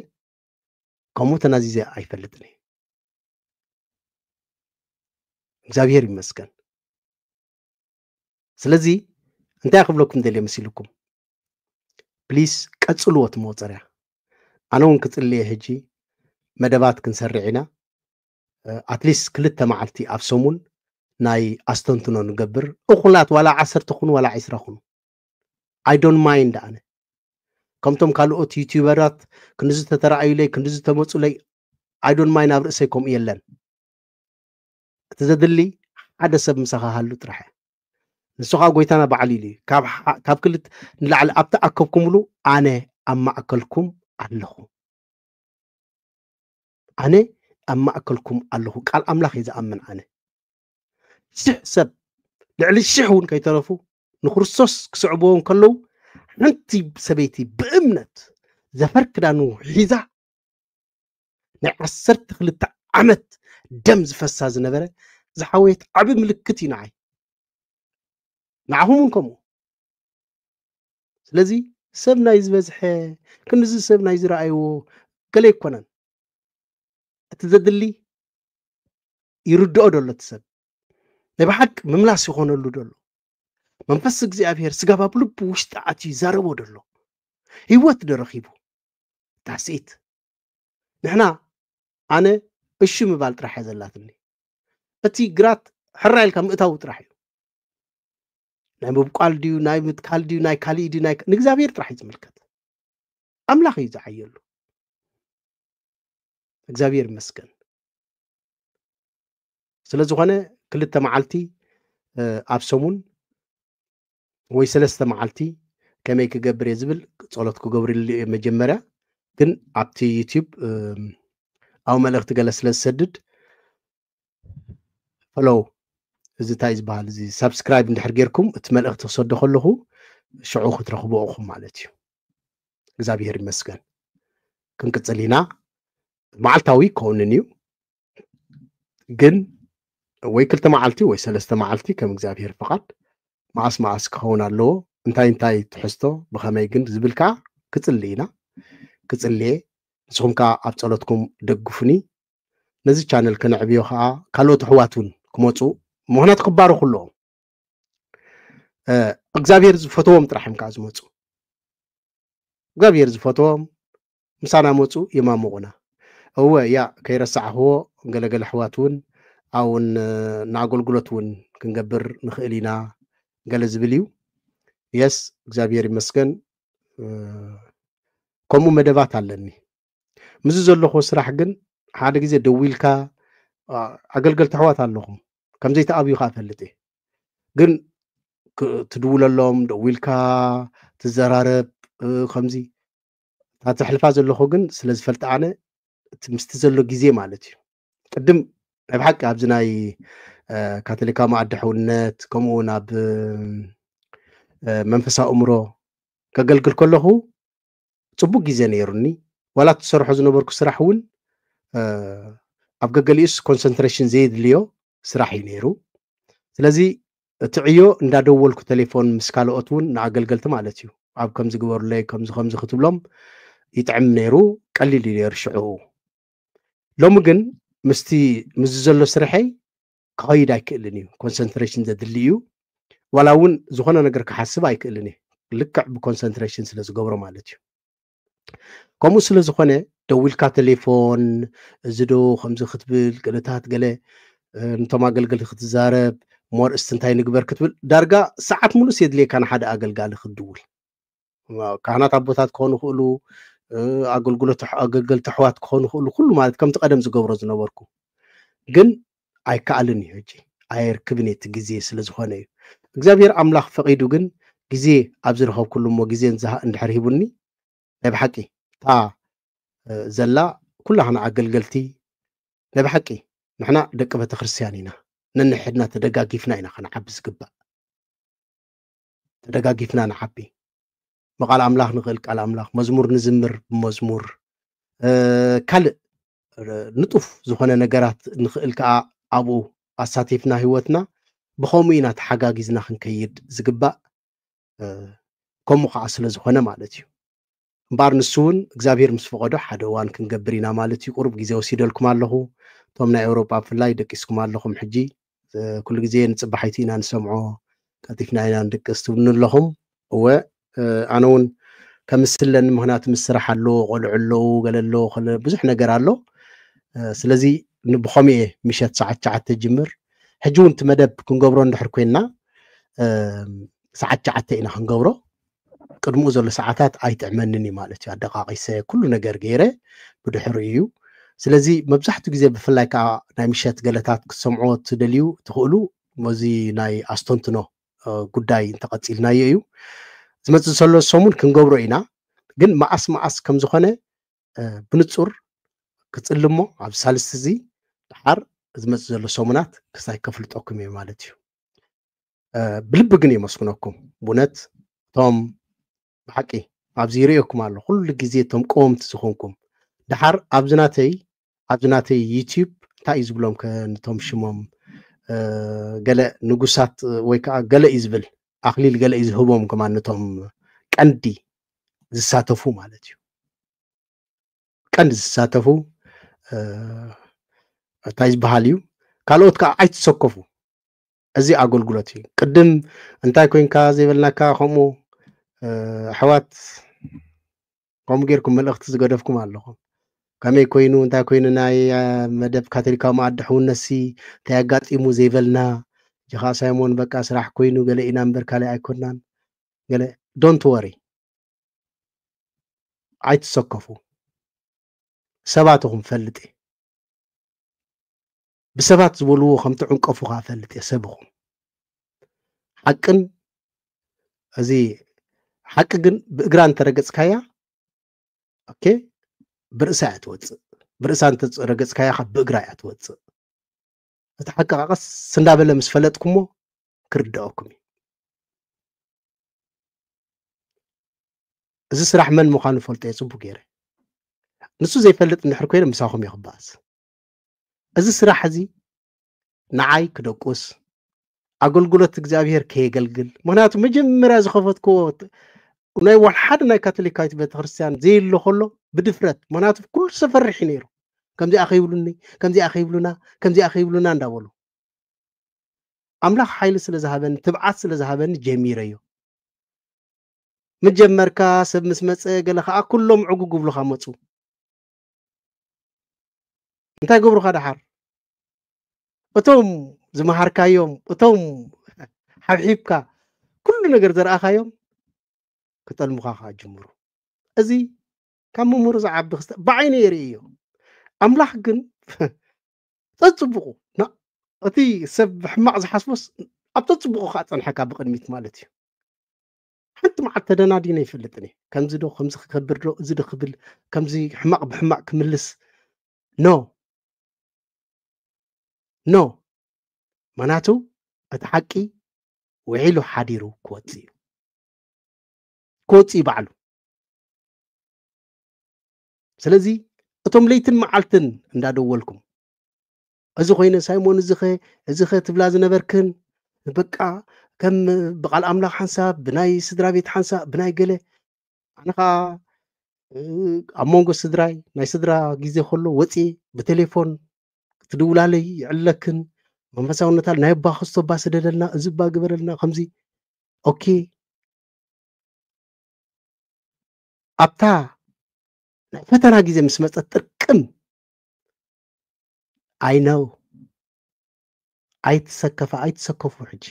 ከምኡ ተናዚዘ ኣይፈልጥን እየ እግዚአብሔር ይመስገን ስለዚ እንታይ ክብለኩም ደልየ መሲልኩም ፕሊስ ቀፅልዎ እቲ መወፀርያ ኣነ እውን ክፅልየ ሕጂ መደባት ክንሰርዕ ኢና ኣትሊስት ክልተ መዓልቲ ኣብ ሰሙን ናይ ኣስተንትኖ ንገብር እኹላት ዋላ 10 ኩኑ ዋላ 20 ኩኑ ኣይ ዶንት ማይንድ ኣነ ከምቶም ካልኦት ዩቲዩበራት ክንዚ ተተረኣዩለይ ክንዚ ተመፁለይ ኣይ ዶንት ማይንድ ኣብ ርእሰይ ከምኡ የለን እቲ ዘድሊ ሓደ ሰብ ምሳኻ ሃሉ ጥራሕ ንስኻ ጎይታና በዓል ኢሉ ካብ ክልት ንላዕሊ ኣብቲ ኣከብኩምሉ ኣነ ኣብ ማእከልኩም ኣለኹ ኣነ ኣብ ማእከልኩም ኣለኹ ቃል ኣምላኽ እየ ዝኣምን ኣነ ሽሕ ሰብ ልዕሊ ሽሕ እውን ከይተረፉ ንክርስቶስ ክስዕብዎም ከለዉ ሓንቲ ሰበይቲ ብእምነት ዘፈር ክዳኑ ሒዛ ናይ 12 ዓመት ደም ዝፈሳ ዝነበረ ዝሓወየት ዓብ ምልክት እዩ ንዓይ ንዓኹም እውን ከምኡ ስለዚ ሰብ ናይ ዝበዝሐ ክንዚ ሰብ ናይ ዝረኣይዎ ገለ ይኮነን እቲ ዘድሊ ይርድኦ ደሎ እቲ ሰብ ናይ ብሓቂ ምምላስ ይኾነሉ ደሎ መንፈስ እግዚኣብሔር ስጋ ኣብ ልቡ ውሽጢ ኣትዩ ይዛረቦ ደሎ ህይወት ደረኺቡ ታስኢት ንሕና ኣነ እሺ ምባል ጥራሕ እየ ዘላትኒ እቲ ግራት ሕራኢልካ ምእታው ጥራሕ እዩ ናይ ምብቋል ድዩ ናይ ምትካል ድዩ ናይ ካሊእ ድዩ ንእግዚአብሔር ጥራሕ ይዝምልከት ኣምላኽ እዩ ዝዓየሉ እግዚአብሔር ይመስገን ስለ ዝኾነ ክልተ መዓልቲ ኣብ ሰሙን ወይ 3 መዓልቲ ከመይ ክገብር እየ ዝብል ጸሎት ክገብርሉ እየ መጀመርያ ግን ኣብቲ ዩቲዩብ ኣብ መልእኽቲ ገለ ስለ ዝሰድድ ፎሎው እዚ እንታይ ዝበሃል እዚ ሰብስክራይብ እንድሕር ጌርኩም እቲ መልእኽቲ ክሰዶ ከለኹ ሽዑ ክትረኽቡ ኢኹም ማለት እዩ እግዚአብሔር ይመስገን ክንቅፅል ኢና መዓልታዊ ክኸውንን እዩ ግን ወይ 2 መዓልቲ ወይ 3 መዓልቲ ከም እግዚአብሔር ፍቓድ ማኣስ ክኸውን ኣለዎ እንታይ ትሕዝቶ ብኸመይ ግን ዝብል ከዓ ክፅሊ ኢና ክፅልየ ንስኹም ከዓ ኣብ ጸሎትኩም ደግፉኒ ነዚ ቻነል ከነዕብዮ ከዓ ካልኦት ኣሕዋት እውን ክመፁ ምክንያቱ ክባሩ ኩለዎም እግዚአብሔር ዝፈትዎም ጥራሕም ከዓ ዝመፁ እግዚአብሔር ዝፈትዎም ምሳና መፁ ይማምቑና እወ ያ ከይረሳዕኽዎ ገለገለ ኣሕዋት እውን ኣብውን ንኣገልግሎት እውን ክንገብር ንኽእል ኢና ገለ ዝብል እዩ የስ እግዚአብሔር ይመስገን ከምኡ መደባት ኣለኒ ምዝ ዘለኹ ስራሕ ግን ሓደ ግዜ ደዊልካ ኣገልገልቲ ኣሕዋት ኣለኹም ከምዘይ ተኣብዩ ከዓ ፈልጥ እየ ግን ትድውለሎም ደዊልካ ትዘራረብ ከምዚ ታትሕልፋ ዘለኹ ግን ስለ ዝፈልጥ ኣነ ምስቲ ዘሎ ግዜ ማለት እዩ ቅድም ናይ ብሓቂ ኣብዚ ናይ ካቶሊካዊ መኣዲ ሕውነት ከምኡ እውን ኣብ መንፈሳዊ እምሮ ከገልግል ከለኹ ፅቡቅ ግዜ ነይሩኒ ዋላ ትሰርሖ ዝነበርኩ ስራሕ እውን ኣብ ገገሊኡስ ኮንሰንትሬሽን ዘየድልዮ ስራሕ እዩ ነይሩ ስለዚ እቲ ዕዮ እንዳደወልኩ ቴሌፎን ምስ ካልኦት እውን ንኣገልገልቲ ማለት እዩ ኣብ ከምዚ ግበሩለይ ከምዚ ክትብሎም ይጥዕም ነይሩ ቀሊል እዩ ነይሩ ሽዑ ሎሚ ግን ምስ ዘሎ ስርሐይ ክኸይድ ኣይክእልን እዩ ኮንሰንትሬሽን ዘድሊ እዩ ዋላ እውን ዝኾነ ነገር ክሓስብ ኣይክእልን እየ ልክዕ ብኮንሰንትሬሽን ስለ ዝገብሮ ማለት እዩ ከምኡ ስለ ዝኾነ ደዊልካ ቴሌፎን እዚ ዶ ከምዚ ክትብል ገለታት ገለ ነቶም ኣገልገልቲ ክትዛረብ ሞርእስቲ እንታይ ንግበር ክትብል ዳርጋ ሰዓት ሙሉስ የድልየካ ንሓደ ኣገልጋሊ ክትድውል ካህናት ኣቦታት ክኾኑ ይኽእሉ ኣገልገልቲ ኣሕዋት ክኾኑ ይኽእሉ ኩሉ ማለት ከምቲ ቀደም ዝገብሮ ዝነበርኩ ግን ኣይከኣልን እዩ ሕጂ ኣይርክብን እቲ ግዜ ስለ ዝኾነ እዩ እግዚኣብሔር ኣምላኽ ፈቒዱ ግን ግዜ ኣብ ዝረኸብኩሉ እሞ ግዜ እንድሕር ሂቡኒ ናይ ብሓቂ እታ ዘላ ኩላህና ኣገልገልቲ ናይ ብሓቂ ንሕና ደቂ ቤተክርስትያን ኢና ነንሕድና ተደጋጊፍና ኢና ከንዓቢ ዝግባእ ተደጋጊፍና ንዓቢ መቃል ኣምላኽ ንኽእል ቃል ኣምላኽ መዝሙር ንዝምር ብመዝሙር ካልእ ንጡፍ ዝኾነ ነገራት ንኽእል ከዓ ኣብኡ ኣሳቲፍና ህይወትና ብኸምኡ ኢና ተሓጋጊዝና ክንከይድ ዝግባእ ከምኡ ከዓ ስለ ዝኾነ ማለት እዩ እምበር ንሱ እውን እግዚኣብሔር ምስ ፈቐዶ ሓደ እዋን ክንገብር ኢና ማለት እዩ ቁሩብ ግዜ ወሲደልኩም ኣለኹ እቶም ናይ ኤውሮጳ ብፍላይ ደቂስኩም ኣለኹም ሕጂ ኩሉ ግዜ ንፅባሓይቲ ኢና ንሰምዖ ቀጢፍና ኢና ንድቅስ ትብሉ ኣለኹም እወ ኣነ እውን ከምስለኒ ምክንያቱ ምስ ስራሕ ኣሎ ቆልዑ ኣለዉ ገለ ኣሎ ብዙሕ ነገር ኣሎ ስለዚ ብኸምኡ እየ ምሸት ሰዓት 9 ጅምር ሕጂ እውን እቲ መደብ ክንገብሮ እንድሕር ኮይንና ሰዓት 9 ኢና ክንገብሮ ቅድምኡ ዘሎ ሰዓታት ኣይጥዕመንን እዩ ማለት እዩ ኣደቃቂሰ ኩሉ ነገር ገይረ ብድሕሪ እዩ ስለዚ መብዛሕትኡ ግዜ ብፍላይ ከዓ ናይ ምሸት ገለታት ክሰምዖ ትደልዩ ትኽእሉ መዚ ናይ ኣስተንትኖ ጉዳይ እንተቐፂልናዮ እዩ ዝመፅእ ዘሎ ሰሙን ክንገብሮ ኢና ግን መዓስ ከም ዝኾነ ብንፁር ክፅልሞ ኣብ ሳልስቲ እዚ ድሓር ዝመፅእ ዘሎ ሰሙናት ክሳይ ከፍልጠኩም እዩ ማለት እዩ ብልቢ ግን የመስኩነኩም ብእውነት እቶም ብሓቂ ኣብዚ ይርአኩም ኣሎ ኩሉ ግዜ እቶም ቀወምቲ ዝኾንኩም ድሓር ኣብዚ ናተይ ዩቲዩብ እንታይ እዩ ዝብሎም ከንቶም ሽሞም ገለ ንጉሳት ወይ ከዓ ገለ እዩ ዝብል ኣክሊል ገለ እዩ ዝህቦም ከማ ነቶም ቀንዲ ዝሳተፉ ማለት እዩ ቀንዲ ዝሳተፉ እንታይ ዝበሃል እዩ ካልኦት ከዓ ኣይትሰከፉ እዚ ኣገልግሎት እዩ ቅድም እንታይ ኮይንካ ዘይበልናካ ከምኡ ኣሕዋት ከምኡ ጌርኩም መልእኽቲ ዝገደፍኩም ኣለኹም ከመይ ኮይኑ እንታይ ኮይኑ ናይ መደብ ካቶሊካዊ መኣዲ ሕውነሲ እንታይ ኣጋጢሙ ዘይበልና ጅኻ ሳይሞን በቃ ስራሕ ኮይኑ ገለ ኢና እምበር ካልእ ኣይኮናን ገለ ዶንት ወሪ ኣይትሰከፉ ሰባትኹም ፈልጥ ብሰባት ዝበልዎ ከም ትዕንቀፉ ከዓ ፈልጥ ሰብኹም ሓቅን እዚ ሓቂ ግን ብእግራ እንተረገፅካያ ኦኬ ብርእሳ እያ ትወፅእ ብርእሳ እንተረገፅካያ ከዓ ብእግራ እያ ትወፅእ እቲ ሓቂ ቀስ እንዳበለ ምስ ፈለጥኩሞ ክርድአኩም እዩ እዚ ስራሕ መን ምዃኑ ፈልጦ እየ ፅቡቅ ገይረ ንሱ ዘይፈልጥ እንድሕር ኮይነ ምሳኹም እየ ክበኣስ እዚ ስራሕ እዚ ንዓይ ክደቁስ ኣገልግሎት እግዚኣብሔር ከየገልግል ምክንያቱ መጀመርያ ዝኸፈትክዎ ናይ ሓደ ናይ ካቶሊካዊት ቤተክርስትያን ዘይሎ ከሎ ብድፍረት ምክንያቱ ኩሉ ሰፈርሕ ነይሩ ከምዚኣ ከይብሉኒ ከምዚኣ ከይብሉና ከምዚኣ ከይብሉና እንዳበሉ ኣምላኽ ሓይሊ ስለ ዝሃበኒ ትብዓት ስለ ዝሃበኒ ጀሚረዮ መጀመርካ ሰብ ምስ መፀ ገለ ከዓ ኩሎም ዕጉግ ብሉካ መፁ እንታይ ገብሩካ ድሓር እቶም ዝመሃርካዮም እቶም ሓብሒብካ ኩሉ ነገር ዘርኣኻዮም ክጠልሙኻ ጅምሩ እዚ ካብ መምህሩ ዝዓቢ ብዓይነ የርእዮ ኣምላኽ ግን ተጽብቑ እቲ ሰብ ሕማቕ ዝሓስቦስ ኣብ ተጽብቑ ከዓ ጸንሐካ ብቕድሚት ማለት እዩ ሓንቲ መዓልቲ ተደናዲነ ይፈልጥኒ ከምዚ ዶ ከምዚ ክከብር ዶ እዚ ዶ ክብል ከምዚ ሕማቕ ብሕማቕ ክምልስ ኖ ኖ ምክንያቱ እቲ ሓቂ ውዒሉ ሓዲሩ ክወፅእ ባዕሉ ስለዚ እቶም ለይትን መዓልትን እንዳደወልኩም እዚ ኮይነ ሳይሞን እዚ ኸ ትብላ ዝነበርክን በቃ ከም ብቓል ኣምላኽ ሓንሳብ ብናይ ስድራ ቤት ሓንሳብ ብናይ ገለ ኣነኻ ኣብ መንጎ ስድራይ ናይ ስድራ ግዜ ከሎ ወፂ ብቴሌፎን ክትድውላለይ ይዕለክን መንፈሳውነታ ናይ ባ ክስቶባ ስደደልና እዚ ባ ግበረልና ከምዚ ኦኬ ኣብታ ናይ ፈተና ግዜ ምስ መፀት ጥርቅም ኣይነው ኣይትሰከፉ ሕጂ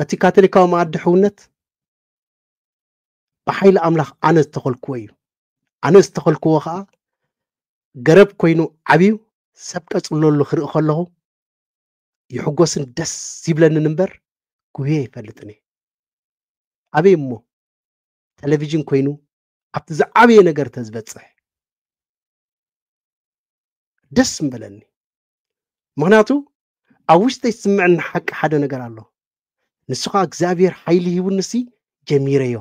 እቲ ካቶሊካዊ መኣዲ ሕውነት ብሓይሊ ኣምላኽ ኣነ ዝተኸልክዎ እዩ ኣነ ዝተኸልክዎ ከዓ ገረብ ኮይኑ ዓብዩ ሰብ ቀፅለሉ ክርኢ ከለኹ ይሕጎስን ደስ ይብለንን እምበር ጉህየ ይፈልጥኒ ኣበይ እሞ ቴሌቪዥን ኮይኑ ኣብቲ ዝዓበየ ነገር ተዝበፅሕ ደስ ምበለኒ ምክንያቱ ኣብ ውሽጠይ ዝስምዐኒ ሓቂ ሓደ ነገር ኣሎ ንሱ ከዓ እግዚኣብሔር ሓይሊ ሂቡንሲ ጀሚረዮ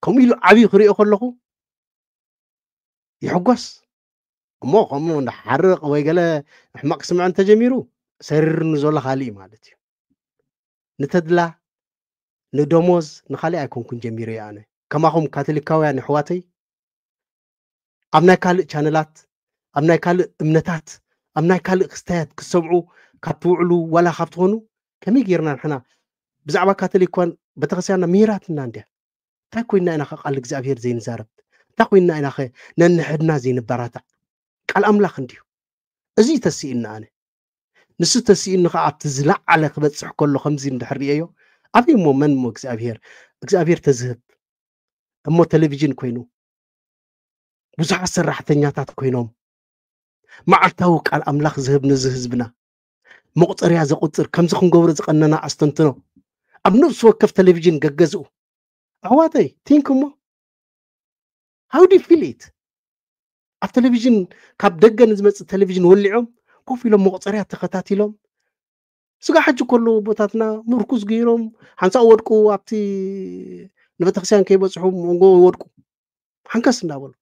ከምኡ ኢሉ ዓብዩ ክሪኦ ከለኹ ይሕጎስ እሞ ከምኡ ሓርቕ ወይ ገለ ሕማቕ ክስምዐን ተጀሚሩ ሰሪርኒ ዘሎ ካሊእ ማለት እዩ ንተድላ ንደሞዝ ንካሊእ ኣይኮንኩን ጀሚረዮ ኣነ ከማኹም ካቶሊካውያን ኣሕዋተይ ኣብ ናይ ካልእ ቻነላት ኣብ ናይ ካልእ እምነታት ኣብ ናይ ካልእ ክስታያት ክሰምዑ ካብ ትውዕሉ ዋላ ካብ ትኾኑ ከመይ ጌርና ንሕና ብዛዕባ ካቶሊካውያን ቤተክርስትያንና ምሂራትና እንድያ እንታይ ኮይና ኢና ቃል እግዚኣብሔር ዘይንዛረብ እንታይ ኮይና ኢና ነንሕድና ዘይንበራታዕ ቃል ኣምላኽ እንድዩ እዚ ተሲእና ኣነ ንሱ ተሲእኒ ከዓ ኣብቲ ዝለዓለ ክበፅሕ ከሎ ከምዚ እንድሕር ሪአዮ ኣበይ እሞ መን ሞ እግዚኣብሔር ተዝህብ እሞ ቴሌቪዥን ኮይኑ ብዙሓት ሰራሕተኛታት ኮይኖም መዓልታዊ ቃል ኣምላኽ ዝህብ ነዚ ህዝብና መቁፀርያ ዘቁፅር ከምዚ ክንገብሮ ዝቐነና ኣስተንትኖ ኣብ ነብሲ ወከፍ ቴሌቪዥን ገገዝኡ ኣሕዋተይ ቲንክ እሞ ሃው ዱ ፊል ኢት ኣብ ቴሌቪዥን ካብ ደገ ንዝመፅእ ቴሌቪዥን ወሊዖም ኮፍ ኢሎም መቁፀርያ ተኸታቲሎም ስጋ ሕጂ ከሎ ቦታትና ምርኩዝ ገይሮም ሓንሳ ወድቁ ኣብቲ ንቤተክርስትያን ከይበፅሑ መንጎ ይወድቁ ሓንከስ እንዳበሉ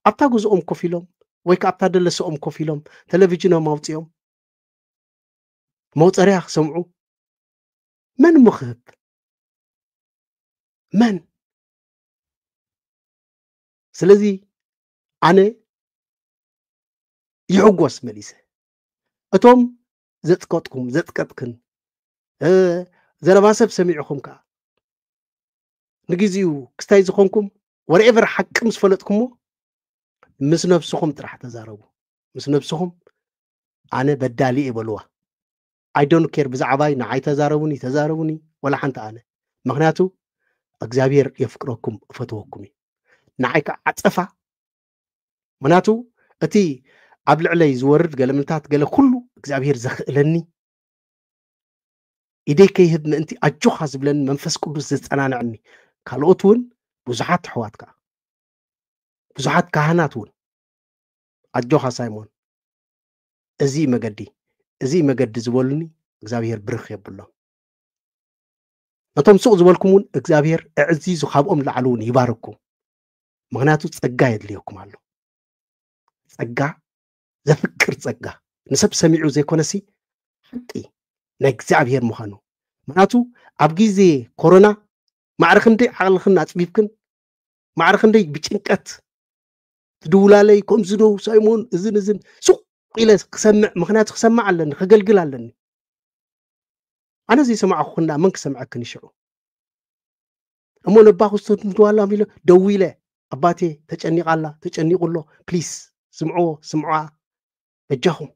ኣብታ ገዝኦም ኮፍ ኢሎም ወይ ከዓ ኣብታ ደለሰኦም ኮፍ ኢሎም ቴሌቪዥኖም ኣውፅኦም መውፀርያ ክሰምዑ መን ምኽህብ መን ስለዚ ኣነ ይሕጎስ መሊሰ እቶም ዘጥቀጥክን ዘረባ ሰብ ሰሚዕኹም ከዓ ንግዚኡ ክስታይ ዝኾንኩም ወርኤቨር ሓቂ ምስ ፈለጥኩሞ ምስ ነብስኹም ጥራሕ ተዛረቡ ምስ ነብስኹም ኣነ በዳሊ ይበልዋ I don't care ብዛዕባይ ንዓይ ተዛረቡኒ ወላ ሓንቲ ኣነ ምክንያቱ እግዚኣብሔር የፍቅረኩም እፈትወኩም እዩ ንዓይ ከዓ ዓፀፋ ምክንያቱ እቲ ኣብ ልዕለይ ዝወርድ ገለ ምንታት ገለ ኩሉ እግዚኣብሔር ዘኽእለኒ ኢደይ ከይህብ ምእንቲ ኣጆኻ ዝብለኒ መንፈስ ቅዱስ ዘፀናንዕኒ ካልኦት እውን ብዙሓት ኣሕዋት ከዓ ብዙሓት ካህናት እውን ኣጆኻ ሳይሞን እዚ መገዲ ዝበሉኒ እግዚኣብሔር ብርኽ የብሎም ነቶም ሱቕ ዝበልኩም እውን እግዚኣብሔር ኣዕዚዙ ካብኦም ላዕሊ እውን ይባርኩም ምክንያቱ ፀጋ የድልየኩም ኣሎ ፀጋ ዘፍቅር ፀጋ ንሰብ ሰሚዑ ዘይኮነሲ ሓቂ ናይ እግዚኣብሔር ምዃኑ ምክንያቱ ኣብ ግዜ ኮሮና ማዕርክ ክንደይ ዓቕልክን ኣፅቢብክን ማዕርክ ክንደይ ብጭንቀት ትድውላለይ ከምዚ ዶ ሳይሞን እዝን ሱቕ ኢለ ክሰምዕ ምክንያቱ ክሰማዕ ኣለኒ ከገልግል ኣለኒ ኣነ ዘይሰማዕኹ ክንዳ መን ክሰምዐክን ይሽዑ እሞ ነባኹ ስተትምትዋላ ኢለ ደው ኢለ ኣባቴ ተጨኒቃላ ተጨኒቁሎ ፕሊስ ስምዖ በጃኹም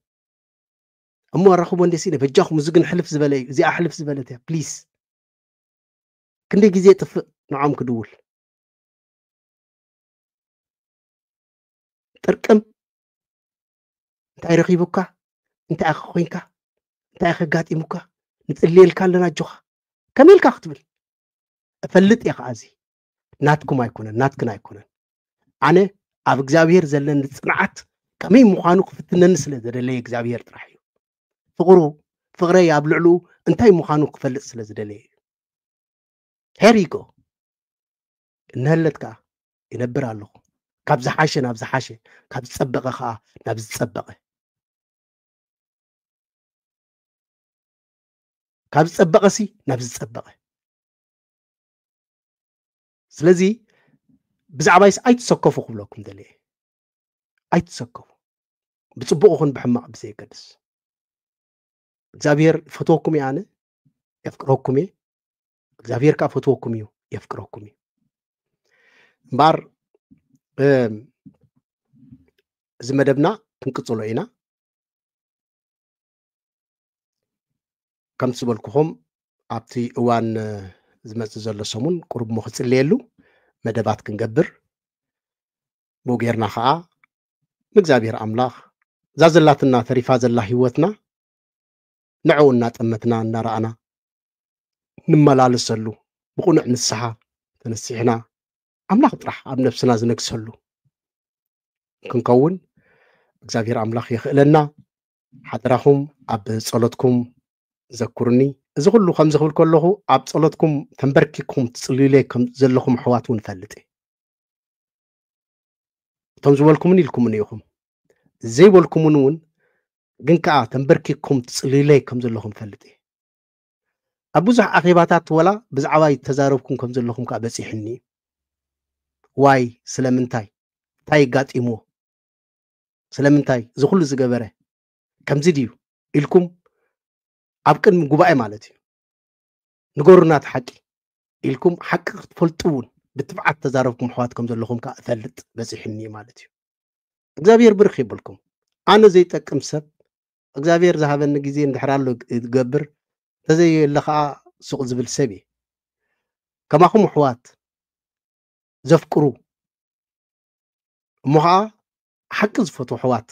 እሞ ረኽቦ እንደሲ ኢለ በጃኹም እዚ ግን ሕልፍ ዝበለ እዩ እዚኣ ሕልፍ ዝበለት እያ ፕሊስ كندي جزء طفء نعم كدول تركم انت رخيبك انت اخوينك انت اخ قاتمك نتليل كالنا جوخ كمل كاختبل افلت يا خازي ناتكم ايكونن ناتكن ايكونن انا اب እግዚአብሔር ዘለን ጽናዓት ከመይ ምዃኑ ክፍትነን ስለ ዘደለየ እግዚአብሔር ጥራሕ እዩ ፍቅረ ኣብ ልዕሉ እንታይ ምዃኑ ክፈልጥ ስለ ዘደለየ here you go نهلتك ينبر الله كاب زحاشة ناب زحاشة كاب تصبغ خا ناب تصبغ كاب تصبغ سي ناب تصبغ سلازي بزعبايس اي تسكفو خبلكم دلي اي تسكفو بتصبغوكم بحماق بزي قدس እግዚአብሔር ፈትወኩም ያነ يفكركم እግዚአብሔር ካ ፈትወኩም يفكركم بار زمدبنا كنقصلو اينا كم تسبلكم ابتي اوان زمص زلو سمون قرب مخصليلو مدبات كنغبر بوغيرنا خا እግዚአብሔር አምላክ ዛዘላትና ተሪፋ ዘላ ህይወትና نعونا تمتنا نرانا نملالسلو بقنع نسحا تنسحنا أملاخ طرح أب نفسنا زنكسلو كنكون እግዚአብሔር أملاخ يخلنا حضرهم أب صلاتكم ذكرني إذا كله خمسة خل كله أب صلاتكم تنبرككم تصلي لكم زلكم حواتون فلتي تنزولكم نيلكم نيهم زي بالكم نون جنكا تنبرككم تصلي لكم زلهم فلتي أبوزح أخيباتات ولا بزعواي تزاربكم كم زلهم كأبسيحني واي سلامنتاي تاي قات إمو سلامنتاي زخل زجبره كم زديو إلكم أبكن مجبائي مالتي نقولنا تحكي إلكم حق فلتون بتبعت تزاربكم حواتكم زلهم كأثلت بسيحني مالتي እግዚአብሔር برخي بالكم أنا زي تكم سب እግዚአብሔር ذهبن جزين دحرالو يتقبر تزي اللخاء سوق زبل سبي كما هم حوات زفكرو مها حق زفتو حوات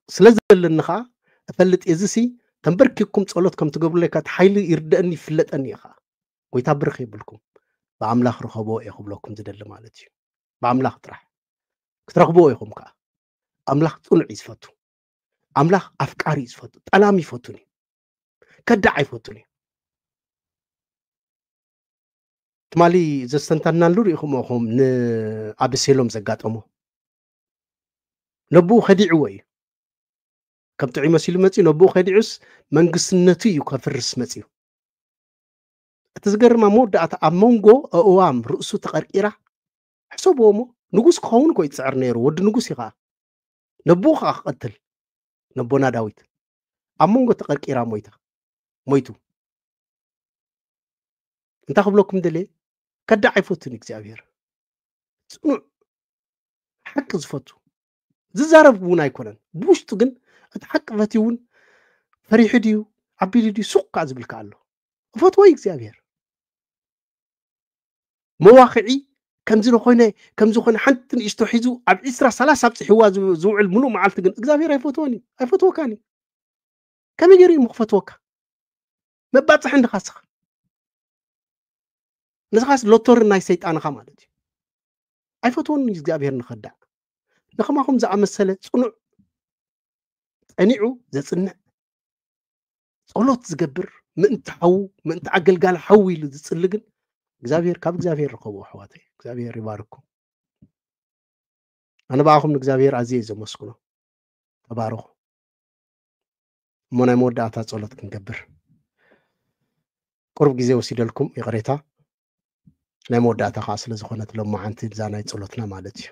سلازل النخاء أفلت إزسي تنبرككم تصلوتكم تقبل لك تحيل يردأني فلتأني خا ويتبرخي بالكم بعملاخ رخبو يخبلكم زدل مالتي بعملاخ طرح كترخبو يخم كا أملاخ تنعي زفتو أملاخ أفكاري زفتو ألامي فتوني كدعي فتوني تمالي زستنتنا نلوري هم أبسيلهم زقاتهم نبو خديعوي كم تعي مسيل متي نبو خديعس منقص النتي يكفرس متي تزقر ما مود أمونجو أوام رؤسو تقرقيرة حسبوا مو نقص خون كوي تسعر نيرو ود نقص يخا نبو خا قتل نبونا داويت أمونجو تقرقيرة مويتو انت خبلكم دلي كدعي فوتني እግዚአብሔር ጽኑዕ حق زفتو ززارب ون አይኮነን بوشت ግን اتحق فتيون فريح ديو عبيدي دي سوق عزبلك الله فتوي እግዚአብሔር مواقعي كمزلو خوينه كمزو خوينه حنت نشتو حيزو اب 10 30 بصحوا زوعل منو معلت ግን እግዚአብሔር አይፈትወካኒ كمجري مخفتوك مباصح እንደخاسخ نزخاس لوتور ناي سيطان خا مالتي ايفوتون እግዚአብሔር نخدع نخماكم زعمسله صنع صنيعو زصنع صلوت زغبر منت حو منت عقلقال حوي لزصلغن እግዚአብሔር ካብ እግዚአብሔር رخبو حواتي እግዚአብሔር يبارككم انا باخم እግዚአብሔር ازي زمسكنو تباركو مونا موداتا صلوت كنغبر قرب غزي وسيدلكم يقريتا ናይ መወዳእታ ኸ ስለ ዝኾነት ሎማዓንቲ ዛናይ ጸሎትና ማለት እዩ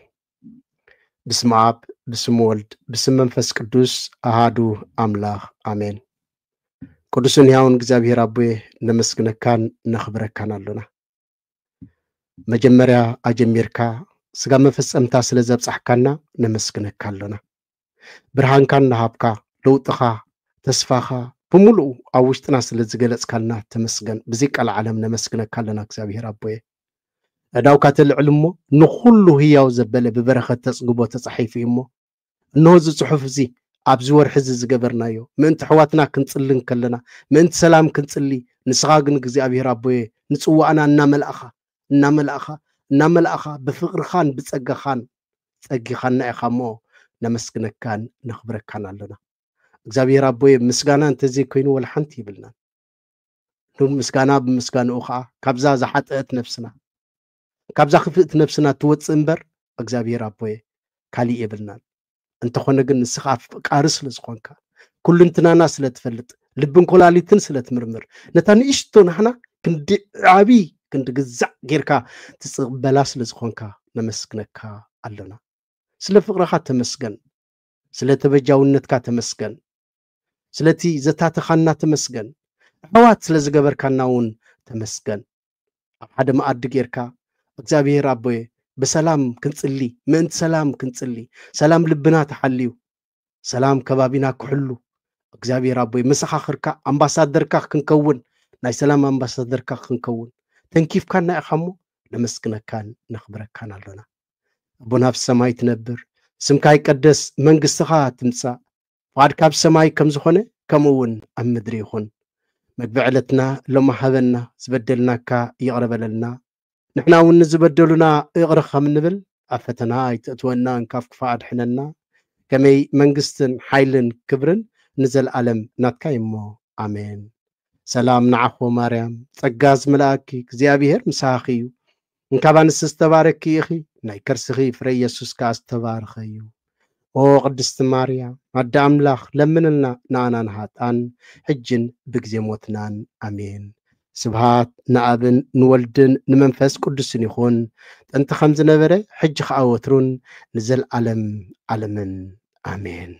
بسم آب بسم ولد بسم منفس قدوس أحد أملاك آمين قدوسن ياون እግዚአብሔር አቦዬ ነመስግነካን ነኽብረካን አለና መጀመሪያ አጀመርካ ስጋ መፈጸምታ ስለ ዘብጻሕካና ነመስግነካ አለና ብርሃንካን ናሃብካ ለውጥኻ ተስፋኻ بملؤ أوشتنا سلت زجلس كلنا تمسجن بزيك العالم نمسجنا كلنا كسابير أبوي أداو كاتل علمه نخله هي وزبلة ببركة تسقبه تصحيف يمه نوز الصحف زي أبزور حزز جبرنايو من تحواتنا كنتسلن كلنا من سلام كنتسلي نسغاقن كسابير أبوي نسوا أنا نعمل أخا بفقر خان بتسقى خان تسقى خان نأخمو نمسجنا كان نخبرك كان لنا እግዚአብሔር አቦይ ምስጋና እንተዚ ኮይኑ ወላ ሓንቲ ይብልና ኑን ምስጋና ብምስጋናኡ ከዓ ካብዛ ዝሓጥአት ነፍስና ካብዛ ክፍእት ነፍስና ትወፅእ እምበር እግዚአብሔር አቦይ ካሊእ ይብልና እንተኾነ ግን ንስኻ ፍቃሪ ስለ ዝኾንካ ኩሉ እንትናና ስለ ትፈልጥ ልብን ኮላሊትን ስለ ትምርምር ነታ ንእሽቶ ናሕና ክንዲ ዓቢ ክንዲ ግዛዕ ጌርካ ትጽቕበላ ስለ ዝኾንካ ነመስግነካ ኣለና ስለ ፍቅርኻ ተመስገን ስለ ተበጃውነትካ ተመስገን ስለቲ ዘታተኻና ተመስገን ሕዋት ስለ ዝገበርካና እውን ተመስገን ኣብ ሓደ መኣዲ ጌርካ እግዚአብሔር አቦይ በሰላም ክንጽሊ ምእንቲ ሰላም ክንጽሊ ሰላም ልብና ተሓልዩ ሰላም ከባቢና ክሕሉ እግዚአብሔር አቦይ መሰኻኽርካ አምባሳደርካ ክንከውን ናይ ሰላም አምባሳደርካ ክንከውን ተንኪፍካና ኢኻሞ ነመስግነካን ነኽብረካን ኣለና አቦና ኣብ ሰማይ ትነብር ስምካ ይቀደስ መንግስትኻ ትምጻእ ፍቃድካ ኣብ ሰማይ ከም ዝኾነ ከምኡውን ኣብ ምድሪ ይኹን መግቢ ዕለትና ሎማ ሃበና ዝበደልናካ ይቕረበለልና ንሕና እውን ዝበደሉና ይቕረ ከም ንብል ኣብ ፈተና ኣይተእትወና እንካፍ ክፋ ኣድሕነና ከመይ መንግስትን ሓይልን ክብርን ንዘለኣለም ናትካ እሞ ኣሜን ሰላም ንዓኾ ማርያም ጸጋ ዝመልአኪ እግዚአብሔር ምሳኺ እዩ እንካብ ኣንስቲ ዝተባረኪ ኢኺ ናይ ከርስኺ ፍረ ኢየሱስ ከዓ ዝተባረኸ እዩ ኦ ቅድስቲ ማርያም ኣደ ኣምላኽ ለምንልና ንኣና ንሃጣን ሕጅን ብግዜ ሞትናን ኣሜን ስብሃት ንኣብን ንወልድን ንመንፈስ ቅዱስን ይኹን ጥንቲ ከም ዝነበረ ሕጂ ከዓ ወትሩን ንዘለኣለም ዓለምን ኣሜን